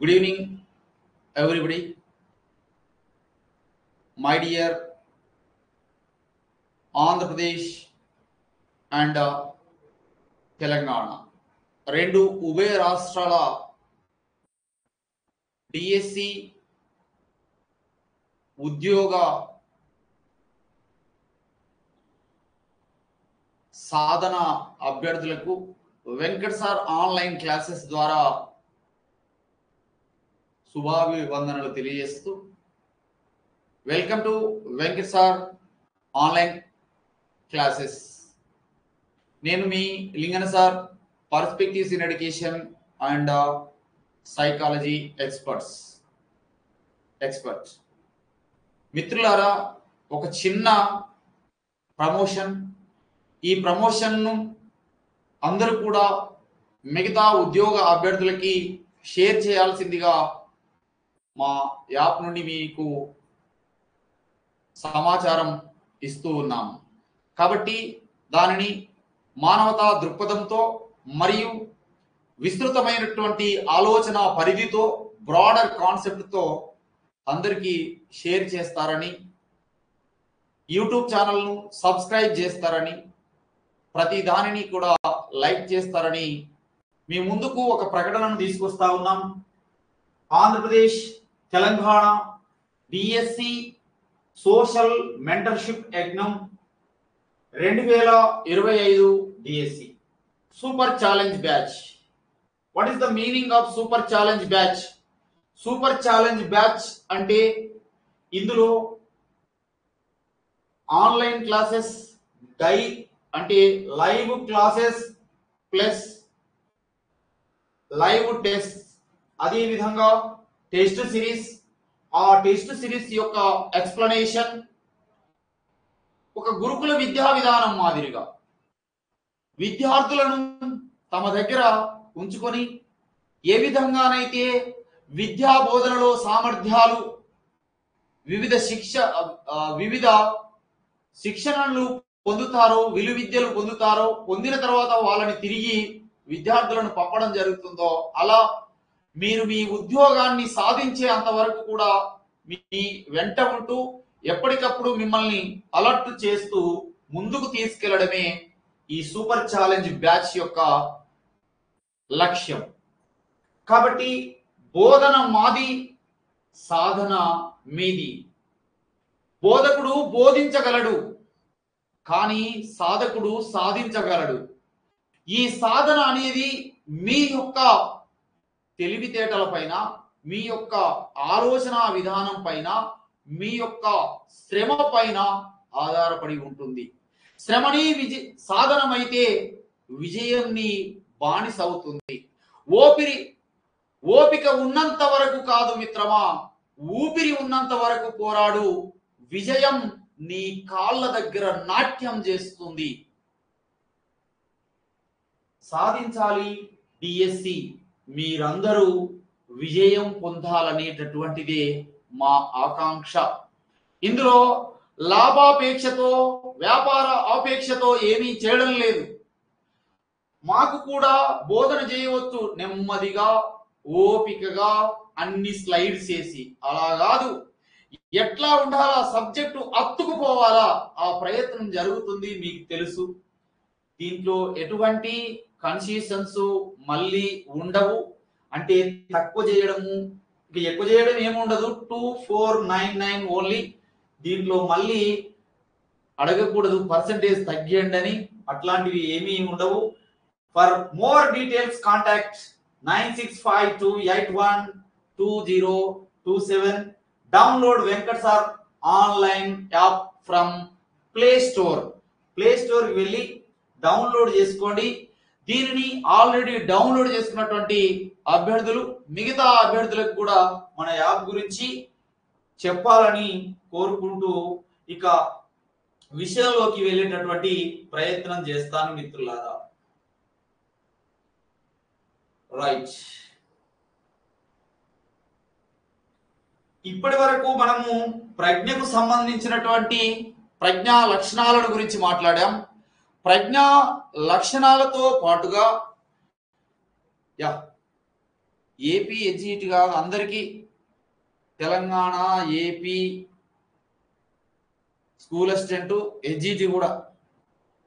Good evening, everybody. My dear Andhra Pradesh and Telangana. రెండు ఉభయ రాష్ట్రాల డిఎస్సి ఉద్యోగ సాధన అభ్యర్థులకు వెంకట్ సార్ ఆన్లైన్ క్లాసెస్ ద్వారా శుభాభివందనలు తెలియజేస్తూ welcome to Venkat sir online classes. నేను మీ Lingana sir, perspectives in education and psychology expert. మిత్రులారా, ఒక చిన్న ప్రమోషన్. ఈ ప్రమోషన్ను అందరూ కూడా మిగతా ఉద్యోగ అభ్యర్థులకి షేర్ చేయాల్సిందిగా మా యాప్ నుండి మీకు సమాచారం ఇస్తూ ఉన్నాము. కాబట్టి దానిని మానవతా దృక్పథంతో మరియు విస్తృతమైనటువంటి ఆలోచన పరిధితో, బ్రాడర్ కాన్సెప్ట్తో అందరికీ షేర్ చేస్తారని, యూట్యూబ్ ఛానల్ను సబ్స్క్రైబ్ చేస్తారని, ప్రతి దానిని కూడా లైక్ చేస్తారని మీ ముందుకు ఒక ప్రకటనను తీసుకొస్తా ఉన్నాం. Andhra Pradesh, Telangana DSC social mentorship యజ్ఞం 2025 DSC super challenge batch. What is the meaning of super challenge batch? Super challenge batch అంటే ఇందులో ఆన్లైన్ క్లాసెస్, అంటే live classes plus live test, అదే విధంగా టెస్ట్ సిరీస్, ఆ టెస్ట్ సిరీస్ యొక్క ఎక్స్ప్లెనేషన్ ఒక గురుకుల విద్యా విధానం మాదిరిగా విద్యార్థులను తమ దగ్గర ఉంచుకొని ఏ విధంగానైతే విద్యా బోధనలో సామర్థ్యాలు, వివిధ శిక్షణలు పొందుతారో, విలువిద్యలు పొందుతారో, పొందిన తర్వాత వాళ్ళని తిరిగి విద్యార్థులను పంపడం జరుగుతుందో, అలా మీరు మీ ఉద్యోగాన్ని సాధించే అంతవరకు కూడా మీ వెంట ఉంటూ ఎప్పటికప్పుడు మిమ్మల్ని అలర్ట్ చేస్తూ ముందుకు తీసుకెళ్లడమే ఈ సూపర్ ఛాలెంజ్ బ్యాచ్ యొక్క లక్ష్యం. కాబట్టి బోధన మాది, సాధన మీది. బోధకుడు బోధించగలడు, కానీ సాధకుడు సాధించగలడు. ఈ సాధన అనేది మీ యొక్క తెలివితేటల పైన, మీ యొక్క ఆలోచన విధానం పైన, మీ యొక్క శ్రమ పైన ఆధారపడి ఉంటుంది. శ్రమని సాధనమైతే విజయంని బానిసవుతుంది. ఓపిక ఉన్నంత వరకు కాదు మిత్రమా, ఊపిరి ఉన్నంత వరకు పోరాడు. విజయం నీ కాళ్ళ దగ్గర నాట్యం చేస్తుంది. సాధించాలి డిఎస్సి, మీరందరూ విజయం పొందాలనేటటువంటిదే మా ఆకాంక్ష. ఇందులో లాభాపేక్షతో, వ్యాపార ఆపేక్షతో ఏమీ చేయడం లేదు. మాకు కూడా బోధన చేయవచ్చు నెమ్మదిగా, ఓపికగా, అన్ని స్లైడ్స్ చేసి. అలా కాదు, ఎట్లా ఉండాలా, సబ్జెక్టు అత్తుకుపోవాలా, ఆ ప్రయత్నం జరుగుతుంది, మీకు తెలుసు. దీంట్లో ఎటువంటి కన్సెషన్స్ మళ్ళీ ఉండవు. అంటే తక్కువ చేయడము, ఎక్కువ చేయడం ఏముండదు. 2499 ఓన్లీ. దీంట్లో మళ్ళీ అడగకూడదు పర్సంటేజ్ తగ్గియండి అని, అట్లాంటివి ఏమీ ఉండవు. For more details contact 9652812027. Download Venkat sir online app from play store. కి వెళ్ళి డౌన్లోడ్ చేసుకోండి. దీనిని ఆల్రెడీ డౌన్లోడ్ చేసుకున్నటువంటి అభ్యర్థులు మిగతా అభ్యర్థులకు కూడా మన యాప్ గురించి చెప్పాలని కోరుకుంటూ ఇక విషయంలోకి వెళ్ళేటటువంటి ప్రయత్నం చేస్తాను మిత్రులారా. రైట్, ఇప్పటి వరకు మనము ప్రజ్ఞకు సంబంధించినటువంటి ప్రజ్ఞా లక్షణాలను గురించి మాట్లాడాం. ప్రజ్ఞా లక్షణాలతో పాటుగా ఏపీ ఎడ్జిటి కాదు, అందరికీ తెలంగాణ, ఏపీ స్కూల్ అసిస్టెంట్, ఎడ్జిటి కూడా.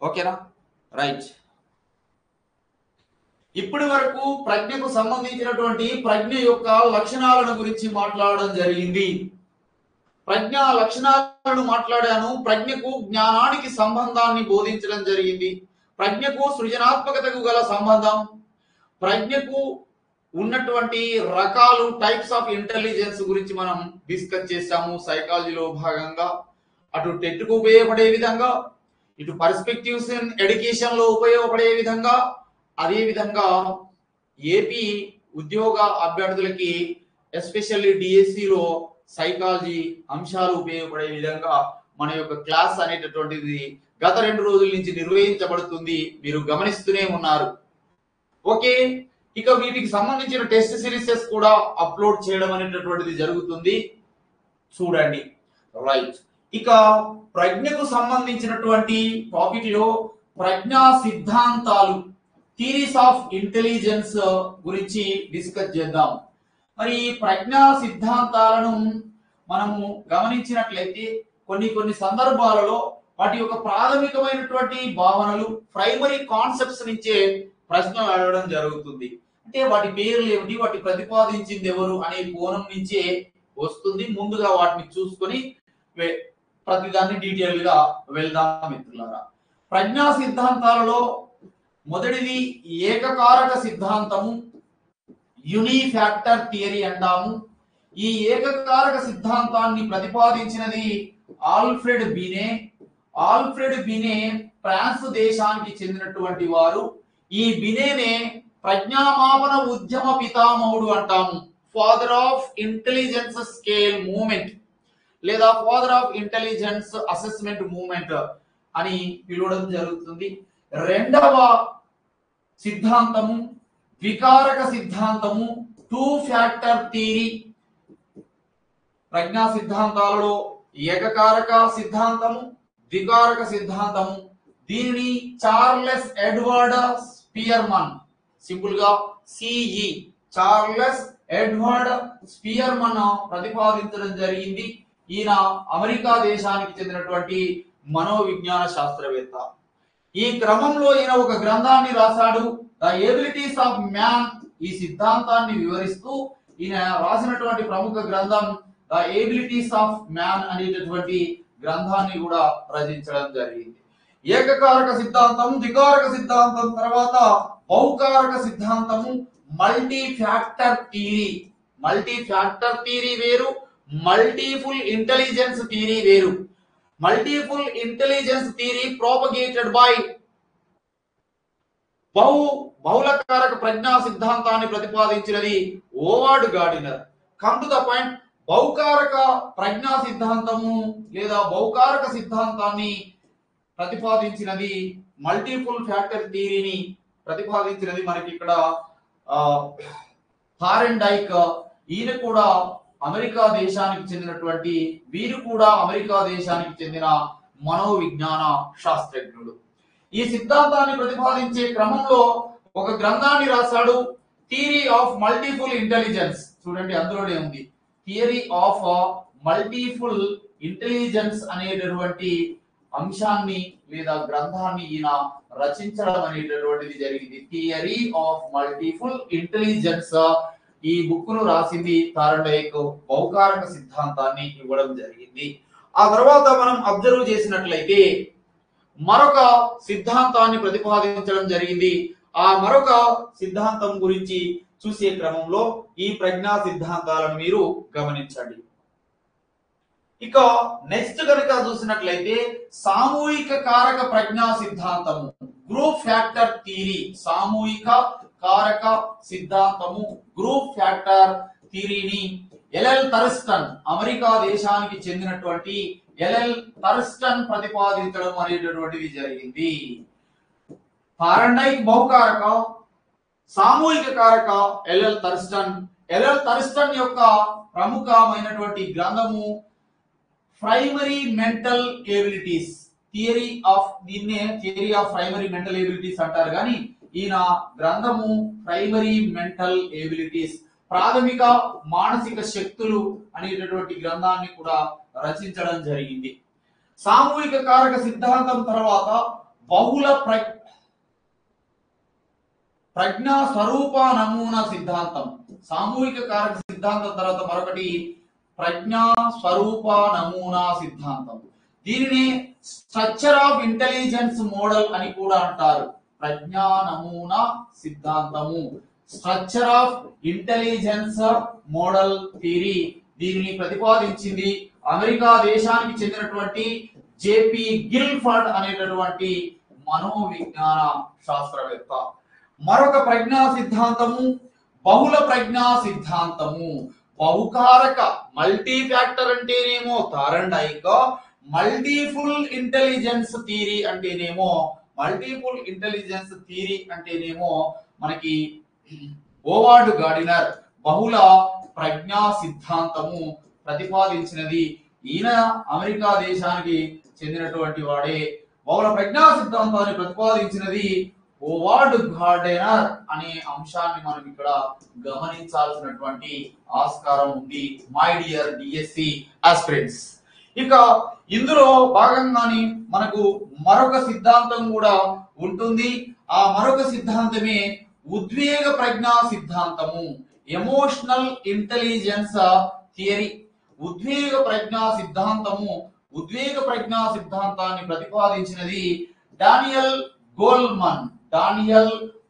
ఓకేనా, రైట్. ఇప్పటి వరకు ప్రజ్ఞకు సంబంధించినటువంటి ప్రజ్ఞ యొక్క లక్షణాలను గురించి మాట్లాడడం జరిగింది. ప్రజ్ఞ లక్షణాలను మాట్లాడాను. ప్రజ్ఞకు జ్ఞానానికి సంబంధాన్ని బోధించడం జరిగింది. ప్రజ్ఞకు సృజనాత్మకతకు గల సంబంధం, ప్రజ్ఞకు ఉన్నటువంటి రకాలు, టైప్స్ ఆఫ్ ఇంటెలిజెన్స్ గురించి మనం డిస్కస్ చేశాము సైకాలజీలో భాగంగా. అటు టెట్కు ఉపయోగపడే విధంగా, ఇటు పర్స్పెక్టివ్స్ ఇన్ ఎడ్యుకేషన్ లో ఉపయోగపడే విధంగా, అదే విధంగా ఏపీ ఉద్యోగ అభ్యర్థులకి ఎస్పెషల్లీ డిఎస్సిలో సైకాలజీ అంశాలు ఉపయోగపడే విధంగా మన యొక్క క్లాస్ అనేటటువంటిది గత 2 రోజుల నుంచి నిర్వహించబడుతుంది. మీరు గమనిస్తూనే ఉన్నారు. ఓకే, ఇక వీటికి సంబంధించిన టెస్ట్ సిరీసెస్ కూడా అప్లోడ్ చేయడం అనేటటువంటిది జరుగుతుంది. చూడండి, రైట్. ఇక ప్రజ్ఞకు సంబంధించినటువంటి టాపిక్ లో ప్రజ్ఞా సిద్ధాంతాలు, థియరీస్ ఆఫ్ ఇంటెలిజెన్స్ గురించి డిస్కస్ చేద్దాం. మరి ఈ ప్రజ్ఞా సిద్ధాంతాలను మనము గమనించినట్లయితే కొన్ని సందర్భాలలో వాటి యొక్క ప్రాథమికమైనటువంటి భావనలు, ప్రైమరీ కాన్సెప్ట్స్ నుంచే ప్రశ్నలు అడగడం జరుగుతుంది. అంటే వాటి పేర్లు ఏమిటి, వాటి ప్రతిపాదించింది ఎవరు అనే కోణం నుంచే వస్తుంది. ముందుగా వాటిని చూసుకొని ప్రతిదాన్ని డీటెయిల్ గా వెళ్దాం మిత్రులారా. ప్రజ్ఞా సిద్ధాంతాలలో మొదటిది ఏకకారక సిద్ధాంతము, యూనిఫాక్టర్ థియరీ అంటాము. ఈ ఏకకారక సిద్ధాంతాన్ని ప్రతిపాదించినది Alfred Binet. Alfred Binet France దేశానికి చెందినటువంటి వారు. ఈ బినేనే ప్రజ్ఞామాపన ఉద్యమ పితామహుడు అంటాము. Father of intelligence scale movement లేదా father of intelligence assessment movement అని పిలవడం జరుగుతుంది. రెండవ సిద్ధాంతము ద్వికారక సిద్ధాంతము, 2 ఫ్యాక్టర్ థియరీ. ప్రజ్ఞా సిద్ధాంతాలలో ఏకకారక సిద్ధాంతము, ద్వికారక సిద్ధాంతము. దీనిని చార్లెస్ ఎడ్వర్డ్ స్పియర్మన్, సింపుల్ గా సిఈ, చార్లెస్ ఎడ్వర్డ్ స్పియర్మన్ ప్రతిపాదించడం జరిగింది. ఈయన అమెరికా దేశానికి చెందినటువంటి మనోవిజ్ఞాన శాస్త్రవేత్త. ఈ క్రమంలో ఈయన ఒక గ్రంథాన్ని రాశాడు, ద ఎబిలిటీస్ ఆఫ్ మ్యాన్. ఈ సిద్ధాంతాన్ని వివరిస్తూ ఈయన రాసినటువంటి ప్రముఖ గ్రంథం ద ఎబిలిటీస్ ఆఫ్ మ్యాన్ అనేటటువంటి గ్రంథాన్ని కూడా రచించడం జరిగింది. ఏకకారక సిద్ధాంతం, ద్వికారక సిద్ధాంతం తర్వాత బహుకారక సిద్ధాంతము, multi factor theory. Multi factor theory వేరు, మల్టిపుల్ ఇంటెలిజెన్స్ థియరీ వేరు. Multiple intelligence theory propagated by బహుళకారక ప్రజ్ఞా సిద్ధాంతాన్ని ప్రతిపాదించినది Howard Gardner. Come to the point, బహుకారక ప్రజ్ఞా సిద్ధాంతము లేదా బహుకారక సిద్ధాంతాన్ని ప్రతిపాదించినది, మల్టిపుల్ ఫ్యాక్టర్ థియరీని ప్రతిపాదించినది మనకి ఇక్కడ థారెన్డైక్. ఈయన కూడా అమెరికా దేశానికి చెందినటువంటి, వీరు కూడా అమెరికా దేశానికి చెందిన మనోవిజ్ఞాన శాస్త్రజ్ఞుడు. ఈ సిద్ధాంతాన్ని ప్రతిపాదించే క్రమంలో ఒక గ్రంథాన్ని రాశాడు, థియరీ ఆఫ్ మల్టిపుల్ ఇంటెలిజెన్స్. చూడండి, అందులోనే ఉంది థియరీ ఆఫ్ మల్టిపుల్ ఇంటెలిజెన్స్ అనేటటువంటి అంశాన్ని లేదా గ్రంథాన్ని ఈయన రచించడం అనేటటువంటిది జరిగింది. Theory of multiple intelligence. ఈ బుక్ ను రాసింది థారెన్డైక్, బహుకారక సిద్ధాంతాన్ని ఇవ్వడం జరిగింది. ఆ తర్వాత మనం అబ్జర్వ్ చేసినట్లయితే మరొక సిద్ధాంతాన్ని ప్రతిపాదించడం జరిగింది. ఆ మరొక సిద్ధాంతం గురించి చూసే క్రమంలో ఈ ప్రజ్ఞా సిద్ధాంతాలను మీరు గమనించండి. ఇక నెక్స్ట్ కనుక చూసినట్లయితే సామూహిక కారక ప్రజ్ఞా సిద్ధాంతము, గ్రూప్ ఫ్యాక్టర్ థియరీ. సామూహిక కారక సిద్ధాంతము, గ్రూప్ ఫ్యాక్టర్ థియరీని ఎల్ఎల్ థర్స్టన్, అమెరికా దేశానికి చెందినటువంటి ఎల్ఎల్ థర్స్టన్ ప్రతిపాదించడం అనేటటువంటిది జరిగింది. థారెన్డైక్ బహుకారక, సామూహిక కారక ఎల్ఎల్ థర్స్టన్. ఎల్ఎల్ థర్స్టన్ యొక్క ప్రముఖమైనటువంటి గ్రంథము primary mental abilities, theory of, దీన్నే theory of primary mental abilities అంటారు. కానీ ఈయన గ్రంథము ప్రైమరీ మెంటల్ ఎబిలిటీస్, ప్రాథమిక మానసిక శక్తులు అనేటటువంటి గ్రంథాన్ని కూడా రచించడం జరిగింది. సామూహిక కారక సిద్ధాంతం తర్వాత బహుళ ప్రజ్ఞా స్వరూప నమూనా సిద్ధాంతం. సామూహిక కారక సిద్ధాంతం తర్వాత మరొకటి ప్రజ్ఞా స్వరూప నమూనా సిద్ధాంతం. దీనిని స్ట్రక్చర్ ఆఫ్ ఇంటెలిజెన్స్ మోడల్ అని కూడా అంటారు. ప్రజ్ఞా నమూనా సిద్ధాంతము, structure of intelligence model theory. దీనిని ప్రతిపాదించింది అమెరికా దేశానికి చెందినటువంటి జేపీ గిల్ఫర్డ్ అనేటటువంటి మనోవిజ్ఞాన శాస్త్రవేత్త. మరొక ప్రజ్ఞా సిద్ధాంతము బహుళ ప్రజ్ఞా సిద్ధాంతము. బహుకారక మల్టీ ఫ్యాక్టర్ అంటేనేమో థారండైక్, మల్టిపుల్ ఇంటెలిజెన్స్ థియరీ అంటేనేమో మనకి ఓవార్డ్ గార్డినర్ బహుళ ప్రజ్ఞా సిద్ధాంతము ప్రతిపాదించినది. ఈయన అమెరికా దేశానికి చెందినటువంటి వాడే. బహుళ ప్రజ్ఞా సిద్ధాంతాన్ని ప్రతిపాదించినది ఓవార్డ్ గార్డినర్ అనే అంశాన్ని మనం ఇక్కడ గమనించాల్సినటువంటి ఆస్కారం ఉంది మై డియర్ డిఎస్సి ఆస్పిరెంట్స్. ఇక ఇందులో భాగంగానే మనకు మరొక సిద్ధాంతం కూడా ఉంటుంది. ఆ మరొక సిద్ధాంతమే ఉద్వేగ ప్రజ్ఞా సిద్ధాంతము, ఎమోషనల్ ఇంటెలిజెన్స్ థియరీ. ఉద్వేగ ప్రజ్ఞా సిద్ధాంతాన్ని ప్రతిపాదించినది డానియల్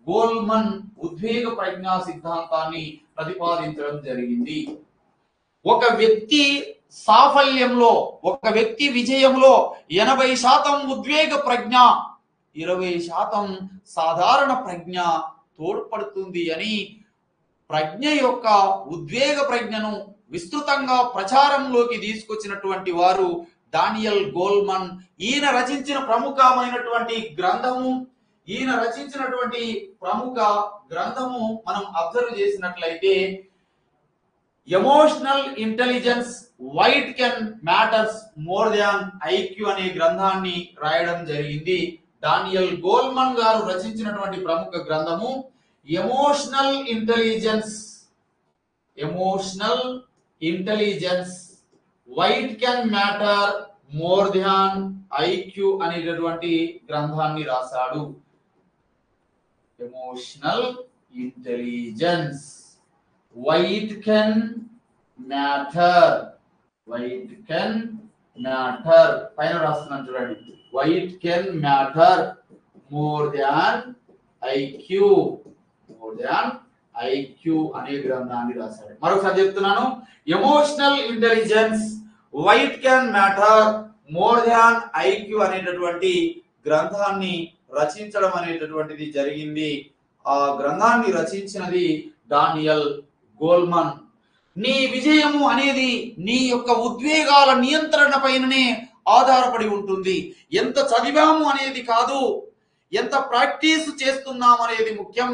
గోల్మన్ ఉద్వేగ ప్రజ్ఞా సిద్ధాంతాన్ని ప్రతిపాదించడం జరిగింది. ఒక వ్యక్తి సాఫల్యంలో, ఒక వ్యక్తి విజయంలో 80% ఉద్వేగ ప్రజ్ఞ, 20% సాధారణ ప్రజ్ఞ తోడ్పడుతుంది అని ప్రజ్ఞ యొక్క ఉద్వేగ ప్రజ్ఞను విస్తృతంగా ప్రచారంలోకి తీసుకొచ్చినటువంటి వారు డానియల్ గోల్మన్. ఈయన రచించిన ప్రముఖమైనటువంటి గ్రంథము మనం అబ్జర్వ్ చేసినట్లయితే emotional intelligence why it can matters more than IQ అనే గ్రంథాన్ని రాయడం జరిగింది. డానియల్ గోల్మన్ గారు రచించినటువంటి ప్రముఖ గ్రంథము emotional intelligence why it can matter more than IQ అనేటటువంటి గ్రంథాన్ని రాశాడు. Emotional intelligence why it can matter పైన రాస్తున్నాను చూడండి. Why it can matter more than IQ అనే గ్రంథాన్ని రాశాడు. మరొకసారి చెప్తున్నాను, emotional intelligence why it can matter more than IQ అనేటటువంటి గ్రంథాన్ని రచించడం అనేటటువంటిది జరిగింది. ఆ గ్రంథాన్ని రచించినది డానియల్ గోల్మన్. నీ విజయము అనేది నీ యొక్క ఉద్వేగాల నియంత్రణ పైననే ఆధారపడి ఉంటుంది. ఎంత చదివాము అనేది కాదు, ఎంత ప్రాక్టీస్ చేస్తున్నాం అనేది ముఖ్యం.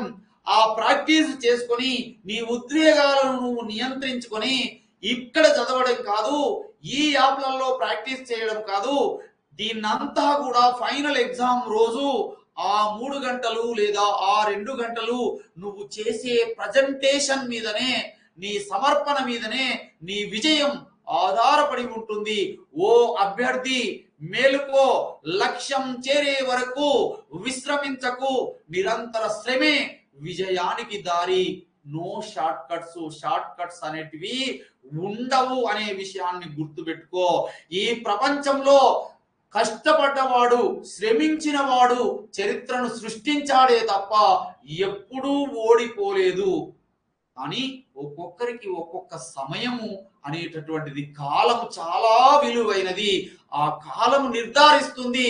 ఆ ప్రాక్టీస్ చేసుకొని నీ ఉద్వేగాలను నువ్వు నియంత్రించుకొని ఇక్కడ చదవడం కాదు, ఈ యాప్లలో ప్రాక్టీస్ చేయడం కాదు, దీన్నంతా కూడా ఫైనల్ ఎగ్జామ్ రోజు ఆ 3 గంటలు లేదా ఆ 2 గంటలు నువ్వు చేసే ప్రజెంటేషన్ మీదనే, నీ సమర్పణ మీదనే నీ విజయం ఆధారపడి ఉంటుంది. ఓ అభ్యర్థి మేలుకో, లక్ష్యం చేరే వరకు విశ్రమించకు, నిరంతర శ్రమే విజయానికి దారి. నో షార్ట్ కట్స్ అనేటివి ఉండవు అనే విషయాన్ని గుర్తుపెట్టుకో. ఈ ప్రపంచంలో కష్టపడ్డవాడు, శ్రమించిన వాడు చరిత్రను సృష్టించాడే తప్ప ఎప్పుడూ ఓడిపోలేదు. అని ఒక్కొక్కరికి ఒక్కొక్క సమయము అనేటటువంటిది, కాలము చాలా విలువైనది. ఆ కాలము నిర్ధారిస్తుంది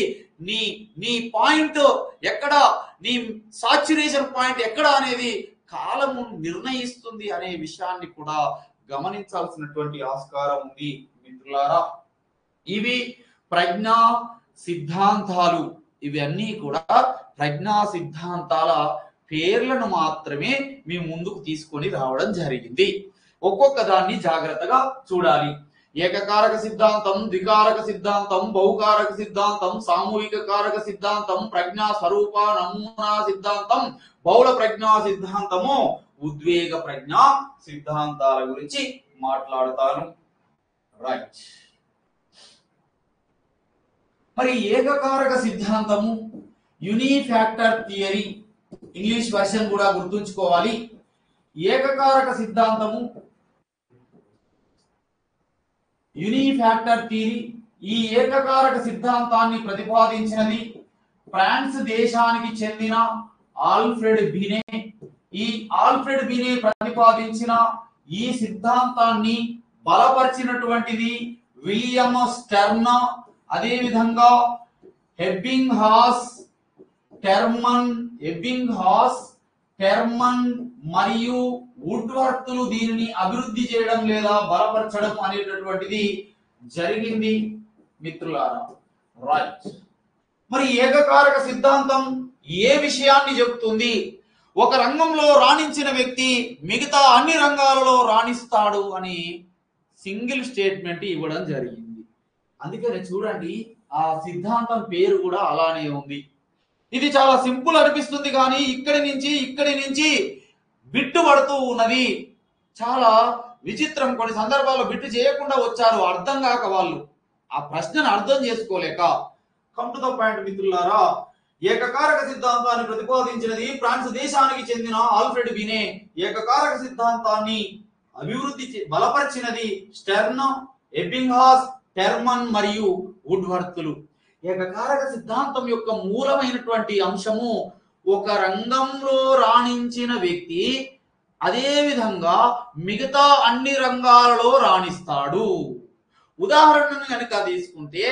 నీ పాయింట్ ఎక్కడ, నీ సాచ్యురేషన్ పాయింట్ ఎక్కడ అనేది కాలము నిర్ణయిస్తుంది అనే విషయాన్ని కూడా గమనించాల్సినటువంటి ఆస్కారం ఉంది మిత్రులారా. ఇవి ప్రజ్ఞా సిద్ధాంతాలు. ఇవన్నీ కూడా ప్రజ్ఞా సిద్ధాంతాల పేర్లను మాత్రమే మీ ముందుకు తీసుకొని రావడం జరిగింది. ఒక్కొక్క దాన్ని జాగ్రత్తగా చూడాలి. ఏకకారక సిద్ధాంతం, ద్వికారక సిద్ధాంతం, బహుకారక సిద్ధాంతం, సామూహిక కారక సిద్ధాంతం, ప్రజ్ఞా స్వరూప నమూనా సిద్ధాంతం, బహుళ ప్రజ్ఞా సిద్ధాంతము, ఉద్వేగ ప్రజ్ఞా సిద్ధాంతాల గురించి మాట్లాడతాను. రైట్. మరి ఏకకారక సిద్ధాంతము, యూనిఫాక్టర్ థియరీ, ఇంగ్లీష్ వర్షన్ కూడా గుర్తుంచుకోవాలి. ఏకకారక సిద్ధాంతము, యూనిఫాక్టర్ థియరీ, ఈ ఏకకారక సిద్ధాంతాన్ని ప్రతిపాదించినది ఫ్రాన్స్ దేశానికి చెందిన ఆల్ఫ్రెడ్ బినే. ఈ ఆల్ఫ్రెడ్ బినే ప్రతిపాదించిన ఈ సిద్ధాంతాన్ని బలపరిచినటువంటిది విలియం స్టెర్న్, అదే విధంగా ఎబ్బింగ్హాస్, టెర్మన్ మరియు వుడ్వర్త్లు దీనిని అభివృద్ధి చేయడం లేదా బలపరచడం అనేటటువంటిది జరిగింది మిత్రులారా. రైట్. మరి ఏకకారక సిద్ధాంతం ఏ విషయాన్ని చెబుతుంది? ఒక రంగంలో రాణించిన వ్యక్తి మిగతా అన్ని రంగాలలో రాణిస్తాడు అని సింగిల్ స్టేట్మెంట్ ఇవ్వడం జరిగింది. అందుకనే చూడండి, ఆ సిద్ధాంతం పేరు కూడా అలానే ఉంది. ఇది చాలా సింపుల్ అనిపిస్తుంది, కానీ ఇక్కడి నుంచి బిట్టు పడుతూ ఉన్నది. చాలా విచిత్రం. కొన్ని సందర్భాల్లో బిట్టు చేయకుండా వచ్చారు, అర్థం కాక వాళ్ళు ఆ ప్రశ్నను అర్థం చేసుకోలేక. కమ్ టు ద పాయింట్ మిత్రులారా. ఏకకారక సిద్ధాంతాన్ని ప్రతిపాదించినది ఫ్రాన్స్ దేశానికి చెందిన ఆల్ఫ్రెడ్ బినే. ఏకకారక సిద్ధాంతాన్ని బలపరిచినది స్టెర్న్, ఎబ్బింగ్హాస్, టెర్మన్ మరియు వుడ్వర్త్లు. ఏకకారక సిద్ధాంతం యొక్క మూలమైనటువంటి అంశము ఒక రంగంలో రాణించిన వ్యక్తి అదే విధంగా మిగతా అన్ని రంగాలలో రాణిస్తాడు. ఉదాహరణను కనుక తీసుకుంటే,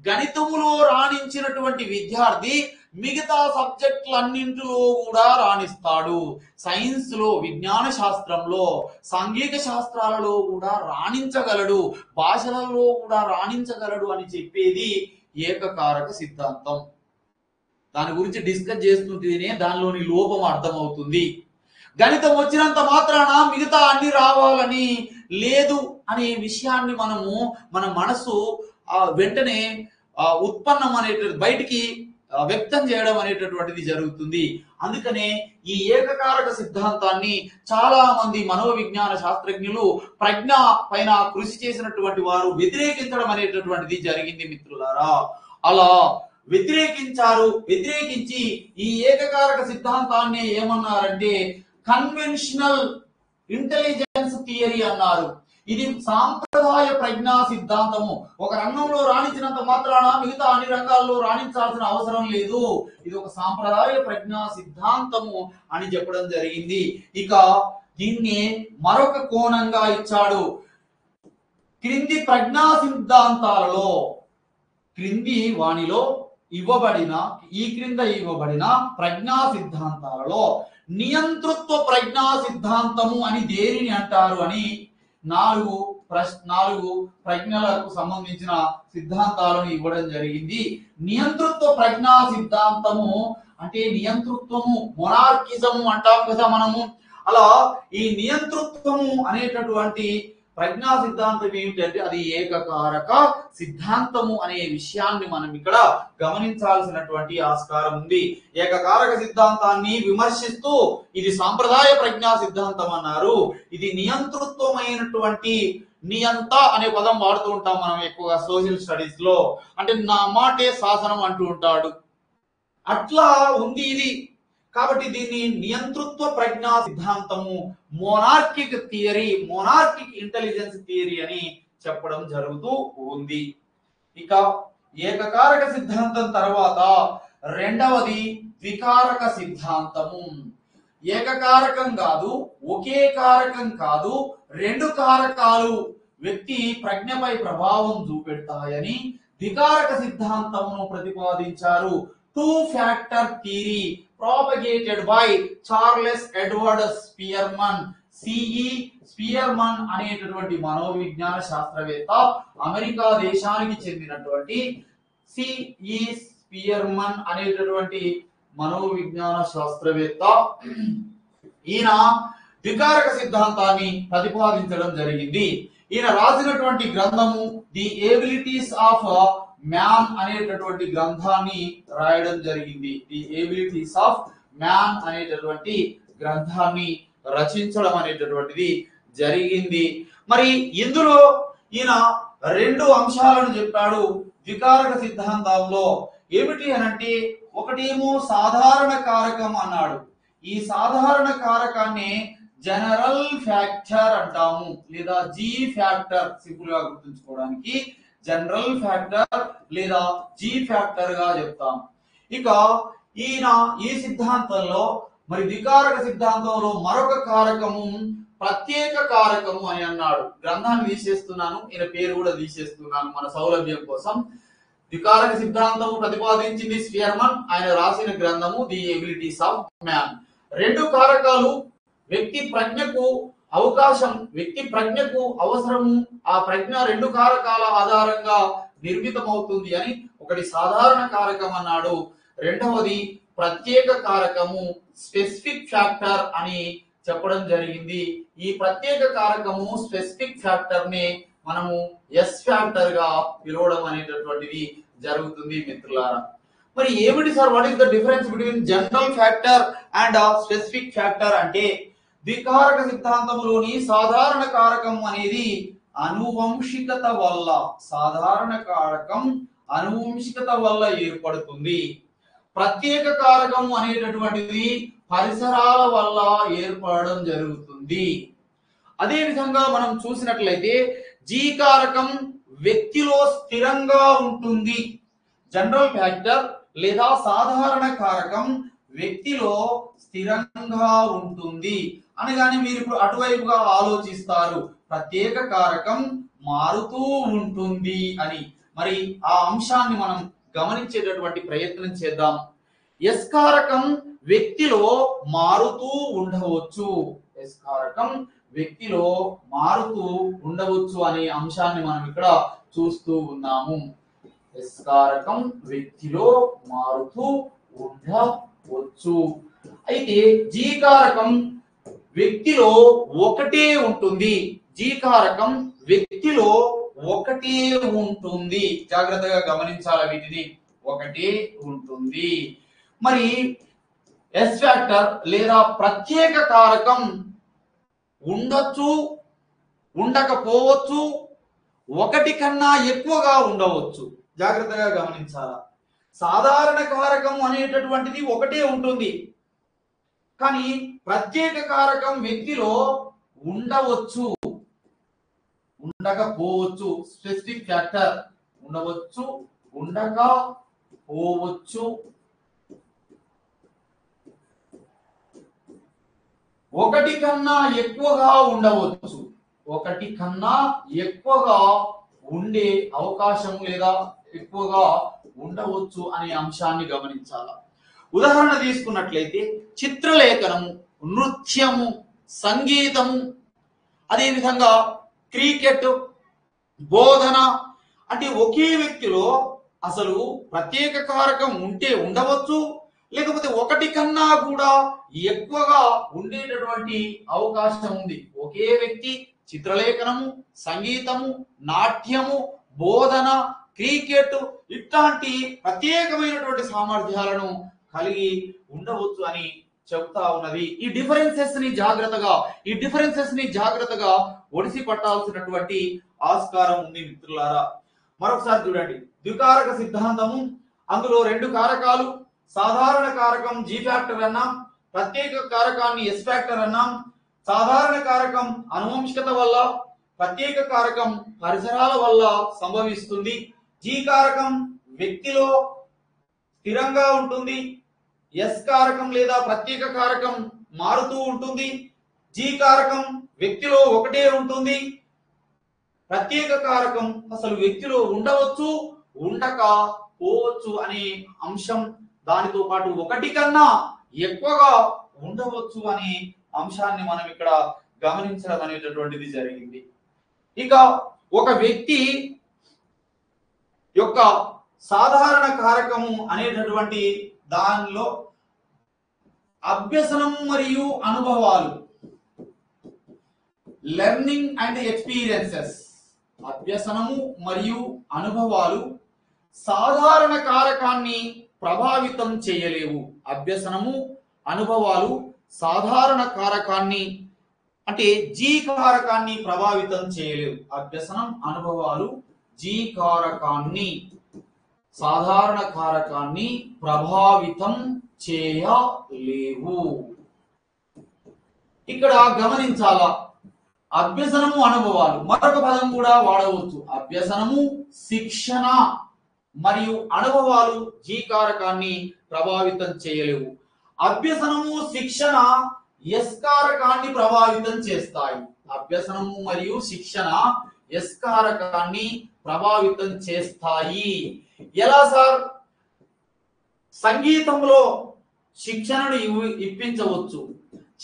గణితములో రాణించినటువంటి విద్యార్థి మిగతా సబ్జెక్టులన్నింటిలో కూడా రాణిస్తాడు. సైన్స్ లో, విజ్ఞాన శాస్త్రంలో, సాంఘిక శాస్త్రాలలో కూడా రాణించగలడు, భాషలలో కూడా రాణించగలడు అని చెప్పేది ఏకకారక సిద్ధాంతం. దాని గురించి డిస్కస్ చేస్తుంటేనే దానిలోని లోపం అర్థమవుతుంది. గణితం వచ్చినంత మాత్రాన మిగతా అన్ని రావాలని లేదు అనే విషయాన్ని మన మనసు వెంటనే ఉత్పన్నం అనేటువంటి బయటికి వ్యక్తం చేయడం అనేటటువంటిది జరుగుతుంది. అందుకనే ఈ ఏకకారక సిద్ధాంతాన్ని చాలా మంది మనోవిజ్ఞాన శాస్త్రజ్ఞులు, ప్రజ్ఞ పైన కృషి చేసినటువంటి వారు వ్యతిరేకించడం అనేటటువంటిది జరిగింది మిత్రులారా. అలా వ్యతిరేకించి ఈ ఏకకారక సిద్ధాంతాన్ని ఏమన్నారంటే కన్వెన్షనల్ ఇంటెలిజెన్స్ థియరీ అన్నారు. ఇది సాంప్రదాయ ప్రజ్ఞా సిద్ధాంతము. ఒక రంగంలో రాణించినంత మాత్రాన మిగతా అన్ని రంగాల్లో రాణించాల్సిన అవసరం లేదు. ఇది ఒక సాంప్రదాయ ప్రజ్ఞా సిద్ధాంతము అని చెప్పడం జరిగింది. ఇక దీన్ని మరొక కోణంగా ఇచ్చాడు. క్రింది ప్రజ్ఞా సిద్ధాంతాలలో ఇవ్వబడిన ప్రజ్ఞా సిద్ధాంతాలలో నియంతృత్వ ప్రజ్ఞా సిద్ధాంతము అని దేనిని అంటారు అని 4 ప్రజ్ఞలకు సంబంధించిన సిద్ధాంతాలను ఇవ్వడం జరిగింది. నియంతృత్వ ప్రజ్ఞా సిద్ధాంతము అంటే నియంతృత్వము, మొనార్కిజము అంటాం కదా మనము. అలా ఈ నియంతృత్వము అనేటటువంటి ప్రజ్ఞా సిద్ధాంతం ఏమిటంటే అది ఏకకారక సిద్ధాంతము అనే విషయాన్ని మనం ఇక్కడ గమనించాల్సినటువంటి ఆస్కారం ఉంది. ఏకకారక సిద్ధాంతాన్ని విమర్శిస్తూ ఇది సాంప్రదాయ ప్రజ్ఞా సిద్ధాంతం అన్నారు. ఇది నియంతృత్వమైనటువంటి, నియంత అనే పదం వాడుతూ ఉంటాం మనం ఎక్కువగా సోషల్ స్టడీస్ లో. అంటే నా మాటే శాసనం అంటూ ఉంటాడు, అట్లా ఉంది ఇది. కాబట్టి దీన్ని నియంతృత్వ ప్రజ్ఞా సిద్ధాంతము, మోనార్కిక్ ఇంటెలిజెన్స్ థియరీ అని చెప్పడం జరుగుతూ ఉంది. ఇక ఏకకారక సిద్ధాంతం తర్వాత రెండవది ద్వికారక సిద్ధాంతము. ఏకకారకం కాదు, ఒకే కారకం కాదు, 2 కారకాలు వ్యక్తి ప్రజ్ఞపై ప్రభావం చూపెడతాయని ద్వికారక సిద్ధాంతమును ప్రతిపాదించారు. 2 factor theory propagated by Charles Edward Spearman. Spearman అనేటటువంటి మనోవిజ్ఞాన శాస్త్రవేత్త, అమెరికా దేశానికి చెందినటువంటి స్పియర్మన్ అనేటటువంటి మనోవిజ్ఞాన శాస్త్రవేత్త. ఈయన ద్వికారక సిద్ధాంతాన్ని ప్రతిపాదించడం జరిగింది. ఈయన రాసినటువంటి గ్రంథము ది ఎబిలిటీస్ ఆఫ్ మ్యాన్ అనేటటువంటి గ్రంథాన్ని రాయడం జరిగింది. ది ఎబిలిటీస్ ఆఫ్ మ్యాన్ అనేటటువంటి గ్రంథాన్ని రచించడం అనేటటువంటిది జరిగింది. మరి ఇందులో ఈయన రెండు అంశాలను చెప్పాడు ద్వికారక సిద్ధాంతంలో. ఏమిటి అనంటే ఒకటేమో సాధారణ కారకం అన్నాడు. ఈ సాధారణ కారకాన్ని జనరల్ ఫ్యాక్టర్ అంటాము, లేదా జీ ఫ్యాక్టర్, సింపుల్ గా గుర్తుంచుకోవడానికి జనరల్ ఫ్యాక్టర్ లేదా జీ ఫ్యాక్టర్ గా చెప్తాం. ఇక ఈయన ఈ సిద్ధాంతంలో మరి ద్వికారక సిద్ధాంతంలో మరొక కారకము ప్రత్యేక కారకము అని అన్నాడు. గ్రంథాన్ని తీసేస్తున్నాను, ఈయన పేరు కూడా తీసేస్తున్నాను మన సౌలభ్యం కోసం. ద్వికారక సిద్ధాంతము ప్రతిపాదించింది స్పియర్మన్, ఆయన రాసిన గ్రంథము ది ఎబిలిటీస్ ఆఫ్ మ్యాన్. రెండు కారకాలు వ్యక్తి ప్రజ్ఞకు అవకాశం, వ్యక్తి ప్రజ్ఞకు అవసరము, ఆ ప్రజ్ఞ రెండు కారకాల ఆధారంగా నిర్మితమవుతుంది అని ఒకటి సాధారణ కారకం అన్నాడు. రెండవది ప్రత్యేక కారకము స్పెసిఫిక్ ఫ్యాక్టర్ అని చెప్పడం జరిగింది. ఈ ప్రత్యేక కారకము స్పెసిఫిక్ ఫ్యాక్టర్ ని మనము ఎస్ ఫ్యాక్టర్ గా పిలవడం అనేటటువంటిది జరుగుతుంది మిత్రులారా. మరి ఏమిటి sir, what is the difference between general factor and specific factor అంటే, ద్వికారక సిద్ధాంతంలోని సాధారణ కారకం అనేది అనువంశికత వల్ల, సాధారణ కారకం అనువంశికత వల్ల ఏర్పడుతుంది. ప్రత్యేక కారకం అనేటటువంటిది పరిసరాల వల్ల ఏర్పడడం జరుగుతుంది. అదే విధంగా మనం చూసినట్లయితే జీ కారకం వ్యక్తిలో స్థిరంగా ఉంటుంది. జనరల్ ఫ్యాక్టర్ లేదా సాధారణ కారకం వ్యక్తిలో స్థిరంగా ఉంటుంది అనగానే మీరు ఇప్పుడు అటువైపుగా ఆలోచిస్తారు, ప్రత్యేక కారకం మారుతూ ఉంటుంది అని. మరి ఆ అంశాన్ని మనం గమనించేటటువంటి ప్రయత్నం చేద్దాం. ఎస్ కారకం వ్యక్తిలో మారుతూ ఉండవచ్చు, ఎస్ కారకం వ్యక్తిలో మారుతూ ఉండవచ్చు అనే అంశాన్ని మనం ఇక్కడ చూస్తూ ఉన్నాము. ఎస్ కారకం వ్యక్తిలో మారుతూ ఉండవచ్చు. అయితే జీ కారకం వ్యక్తిలో ఒకటే ఉంటుంది, జీ కారకం వ్యక్తిలో ఒకటే ఉంటుంది. జాగ్రత్తగా గమనించాలి వీటిని, ఒకటే ఉంటుంది. మరి ఎస్ ఫ్యాక్టర్ లేదా ప్రత్యేక కారకం ఉండొచ్చు, ఉండకపోవచ్చు, ఒకటి కన్నా ఎక్కువగా ఉండవచ్చు. జాగ్రత్తగా గమనించాలా. సాధారణ కారకం అనేటటువంటిది ఒకటే ఉంటుంది, కానీ ప్రత్యేక కారకం వ్యక్తిలో ఉండవచ్చు, ఉండకపోవచ్చు. స్పెసిఫిక్ ఫ్యాక్టర్ ఉండవచ్చు, ఉండకపోవచ్చు. ఒకటి కన్నా ఎక్కువగా ఉండవచ్చు, ఒకటి కన్నా ఎక్కువగా ఉండే అవకాశం లేదా ఎక్కువగా ఉండవచ్చు అనే అంశాన్ని గమనించాలి. ఉదాహరణ తీసుకున్నట్లయితే చిత్రలేఖనము, నృత్యము, సంగీతము, అదేవిధంగా క్రికెట్, బోధన అంటే ఒకే వ్యక్తిలో అసలు ప్రత్యేక కారకం ఉంటే ఉండవచ్చు, లేకపోతే ఒకటి కన్నా కూడా ఎక్కువగా ఉండేటటువంటి అవకాశం ఉంది. ఒకే వ్యక్తి చిత్రలేఖనము, సంగీతము, నాట్యము, బోధన, క్రికెట్ ఇట్లాంటి ప్రత్యేకమైనటువంటి సామర్థ్యాలను కలిగి ఉండవచ్చు అని చెప్తా ఉన్నది. ఈ డిఫరెన్సెస్ ని జాగ్రత్తగా ఒడిసి పట్టాల్సినటువంటి ఆస్కారం ఉంది మిత్రులారా. మరొకసారి చూడండి, ద్వికారక సిద్ధాంతము, అందులో రెండు కారకాలు, సాధారణ కారకం జీ ఫ్యాక్టర్ అన్నాం, ప్రత్యేక కారకాన్ని ఎస్ ఫ్యాక్టర్ అన్నాం. సాధారణ కారకం అనువంశికత వల్ల, ప్రత్యేక కారకం పరిసరాల వల్ల సంభవిస్తుంది. జీ కారకం వ్యక్తిలో స్థిరంగా ఉంటుంది, ఎస్ కారకం లేదా ప్రత్యేక కారకం మారుతూ ఉంటుంది. జీ కారకం వ్యక్తిలో ఒకటే ఉంటుంది, ప్రత్యేక కారకం అసలు వ్యక్తిలో ఉండవచ్చు, ఉండకపోవచ్చు అనే అంశం, దానితో పాటు ఒకటి కన్నా ఎక్కువగా ఉండవచ్చు అనే అంశాన్ని మనం ఇక్కడ గమనించడం అనేటటువంటిది జరిగింది. ఇక ఒక వ్యక్తి యొక్క సాధారణ కారకము అనేటటువంటి దానిలో అభ్యసనం మరియు అనుభవాలు, లెర్నింగ్ అండ్ ఎక్స్పీరియన్సెస్, అభ్యసనము మరియు అనుభవాలు సాధారణ కారకాన్ని ప్రభావితం చేయలేవు. అభ్యసనము అనుభవాలు సాధారణ కారకాన్ని అంటే జీ కారకాన్ని ప్రభావితం చేయలేవు. అభ్యసనం, అనుభవాలు జీ కారకాన్ని, సాధారణ కారకాన్ని ప్రభావితం చేయలేవు. ఇక్కడ గమనించాలా, అభ్యసనము, అనుభవాలు మరొక పదం కూడా వాడవచ్చు. అభ్యసనము, శిక్షణ మరియు అనుభవాలు జీ కారకాన్ని ప్రభావితం చేయలేవు. అభ్యసనము, శిక్షణ ఎస్ కారకాన్ని ప్రభావితం చేస్తాయి. అభ్యసనము మరియు శిక్షణ ఎస్ కారకాన్ని ప్రభావితం చేస్తాయి. ఎలా సార్? సంగీతంలో శిక్షణను ఇప్పించవచ్చు,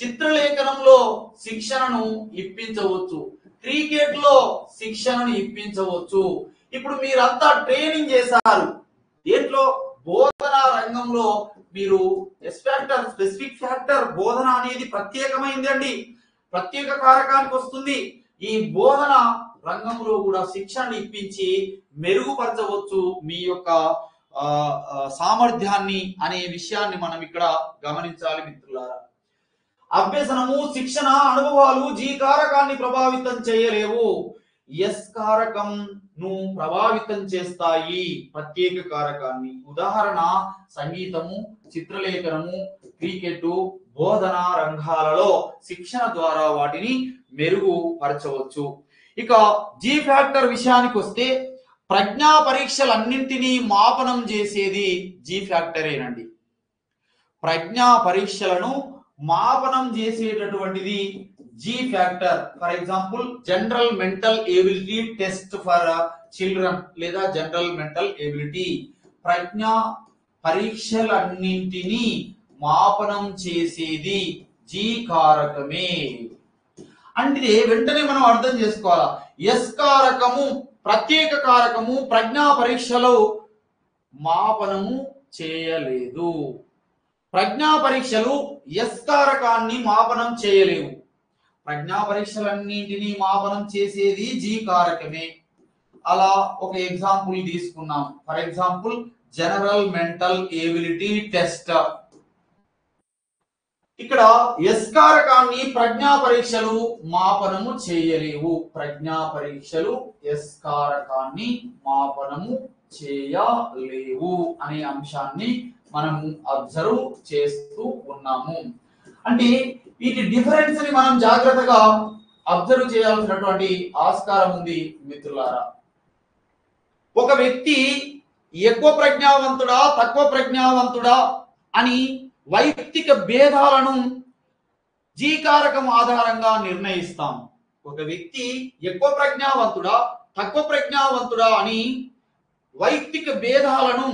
చిత్రలేఖనంలో శిక్షణను ఇప్పించవచ్చు, క్రికెట్ లో శిక్షణను ఇప్పించవచ్చు. ఇప్పుడు మీరంతా ట్రైనింగ్ చేశారు, దేంట్లో? బోధనా రంగంలో మీరు ఎస్ ఫ్యాక్టర్, స్పెసిఫిక్ ఫ్యాక్టర్, బోధన అనేది ప్రత్యేకమైంది అండి, ప్రత్యేక కారకానికి వస్తుంది. ఈ బోధన రంగంలో కూడా శిక్షణ ఇప్పించి మెరుగుపరచవచ్చు మీ యొక్క సామర్థ్యాన్ని అనే విషయాన్ని మనం ఇక్కడ గమనించాలి మిత్రులారా. అభ్యసనము, శిక్షణ, అనుభవాలు జీ కారకాన్ని ప్రభావితం చేయలేవు, ఎస్ కారకం ను ప్రభావితం చేస్తాయి, ప్రత్యేక కారకాన్ని. ఉదాహరణ సంగీతము, చిత్రలేఖనము, క్రికెట్, బోధనా రంగాలలో శిక్షణ ద్వారా వాటిని మెరుగుపరచవచ్చు. ఇక జీ ఫ్యాక్టర్ విషయానికి వస్తే ప్రజ్ఞా పరీక్షలన్నింటినీ మాపనం చేసేది జీ ఫ్యాక్టరేనండి. ప్రజ్ఞా పరీక్షలను మాపనం చేసేటటువంటిది G factor. For example general mental ability test for children లేదా జనరల్ మెంటల్ ఎబిలిటీ. ప్రజ్ఞా పరీక్షలన్నింటినీ మాపనం చేసేది జీ కారకమే. అంటే వెంటనే మనం అర్థం చేసుకోవాలా, ఎస్ కారకము ప్రత్యేక కారకము ప్రజ్ఞా పరీక్షలో మాపనము చేయలేదు. ప్రజ్ఞా పరీక్షలు ఎస్ కారకాన్ని మాపనం చేయలేవు. ప్రజ్ఞా పరీక్షలన్నింటినీ మాపనం చేసేది జీ కారకమే. అలా ఒక ఎగ్జాంపుల్ తీసుకున్నాం. For example general mental ability test. ఇక్కడ ఎస్ కారకాన్ని ప్రజ్ఞా పరీక్షలు మాపనము చేయలేవు. ప్రజ్ఞా పరీక్షలు ఎస్ కారకాన్ని మాపనము చేయలేవు అనే అంశాన్ని మనము అబ్జర్వ్ చేస్తూ ఉన్నాము. అంటే వీటి డిఫరెన్స్ ని మనం జాగ్రత్తగా అబ్జర్వ్ చేయాల్సినటువంటి ఆస్కారం ఉంది మిత్రులారా. ఒక వ్యక్తి ఎక్కువ ప్రజ్ఞావంతుడా, తక్కువ ప్రజ్ఞావంతుడా అని వైయక్తిక భేదాలను జీ కారకం ఆధారంగా నిర్ణయిస్తాం. ఒక వ్యక్తి ఎక్కువ ప్రజ్ఞావంతుడా, తక్కువ ప్రజ్ఞావంతుడా అని వైయక్తిక భేదాలను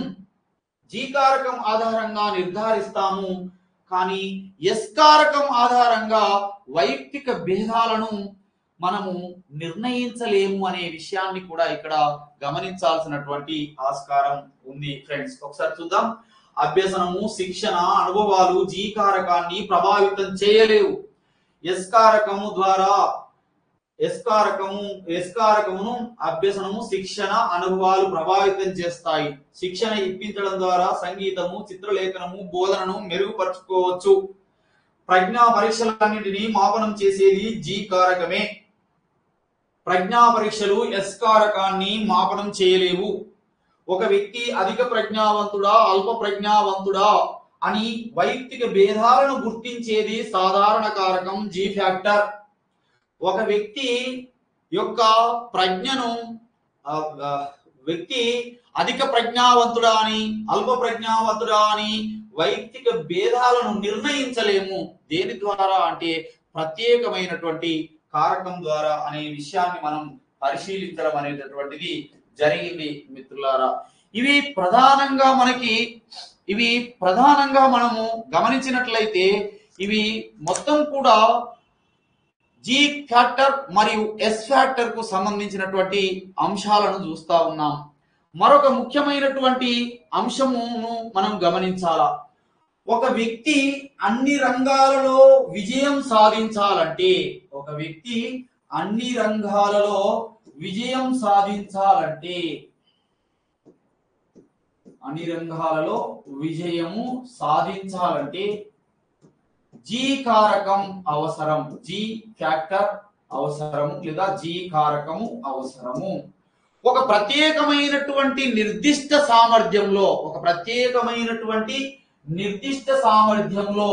జీ కారకం ఆధారంగా నిర్ధారిస్తాము. కానీ ఎస్ కారకం ఆధారంగా వైయక్తిక భేదాలను మనము నిర్ణయించలేము అనే విషయాన్ని కూడా ఇక్కడ గమనించాల్సినటువంటి ఆస్కారం ఉంది ఫ్రెండ్స్. ఒకసారి చూద్దాం. అభ్యసనము, శిక్షణ, అనుభవాలు జీ కారకాన్ని ప్రభావితం చేయలేవు. ఎస్ కారకము ద్వారా ఎస్ కారకమును అభ్యసనము, శిక్షణ, అనుభవాలు ప్రభావితం చేస్తాయి. శిక్షణ ఇప్పించడం ద్వారా సంగీతము, చిత్రలేఖనము, బోధనను మెరుగుపరుచుకోవచ్చు. ప్రజ్ఞా పరీక్షలన్నింటినీ మాపనం చేసేది జీ కారకమే. ప్రజ్ఞా పరీక్షలు ఎస్ కారకాన్ని మాపనం చేయలేవు. ఒక వ్యక్తి అధిక ప్రజ్ఞావంతుడా, అల్ప ప్రజ్ఞావంతుడా అని వైయక్తిక భేదాలను గుర్తించేది సాధారణ కారకం జీ ఫ్యాక్టర్. ఒక వ్యక్తి యొక్క ప్రజ్ఞను వ్యక్తి అధిక ప్రజ్ఞావంతుడా అని, అల్ప ప్రజ్ఞావంతుడా అని వైయక్తిక భేదాలను నిర్ణయించలేము. దేని ద్వారా అంటే ప్రత్యేకమైనటువంటి కారకం ద్వారా అనే విషయాన్ని మనం పరిశీలించడం అనేటటువంటిది జరిగింది మిత్రులారా. ఇవి ప్రధానంగా మనము గమనించినట్లయితే ఇవి మొత్తం కూడా జీ ఫ్యాక్టర్ మరియు ఎస్ ఫ్యాక్టర్ కు సంబంధించినటువంటి అంశాలను చూస్తా ఉన్నాం. మరొక ముఖ్యమైనటువంటి అంశమును మనం గమనించాలా. ఒక వ్యక్తి అన్ని రంగాలలో విజయం సాధించాలంటే, ఒక వ్యక్తి అన్ని రంగాలలో విజయం సాధించాలంటే, అన్ని రంగాలలో విజయము సాధించాలంటే జీ కారకం అవసరం, జీ ఫ్యాక్టర్ అవసరము లేదా జీ కారకము అవసరము. ఒక ప్రత్యేకమైనటువంటి నిర్దిష్ట సామర్థ్యంలో, ఒక ప్రత్యేకమైనటువంటి నిర్దిష్ట సామర్థ్యంలో,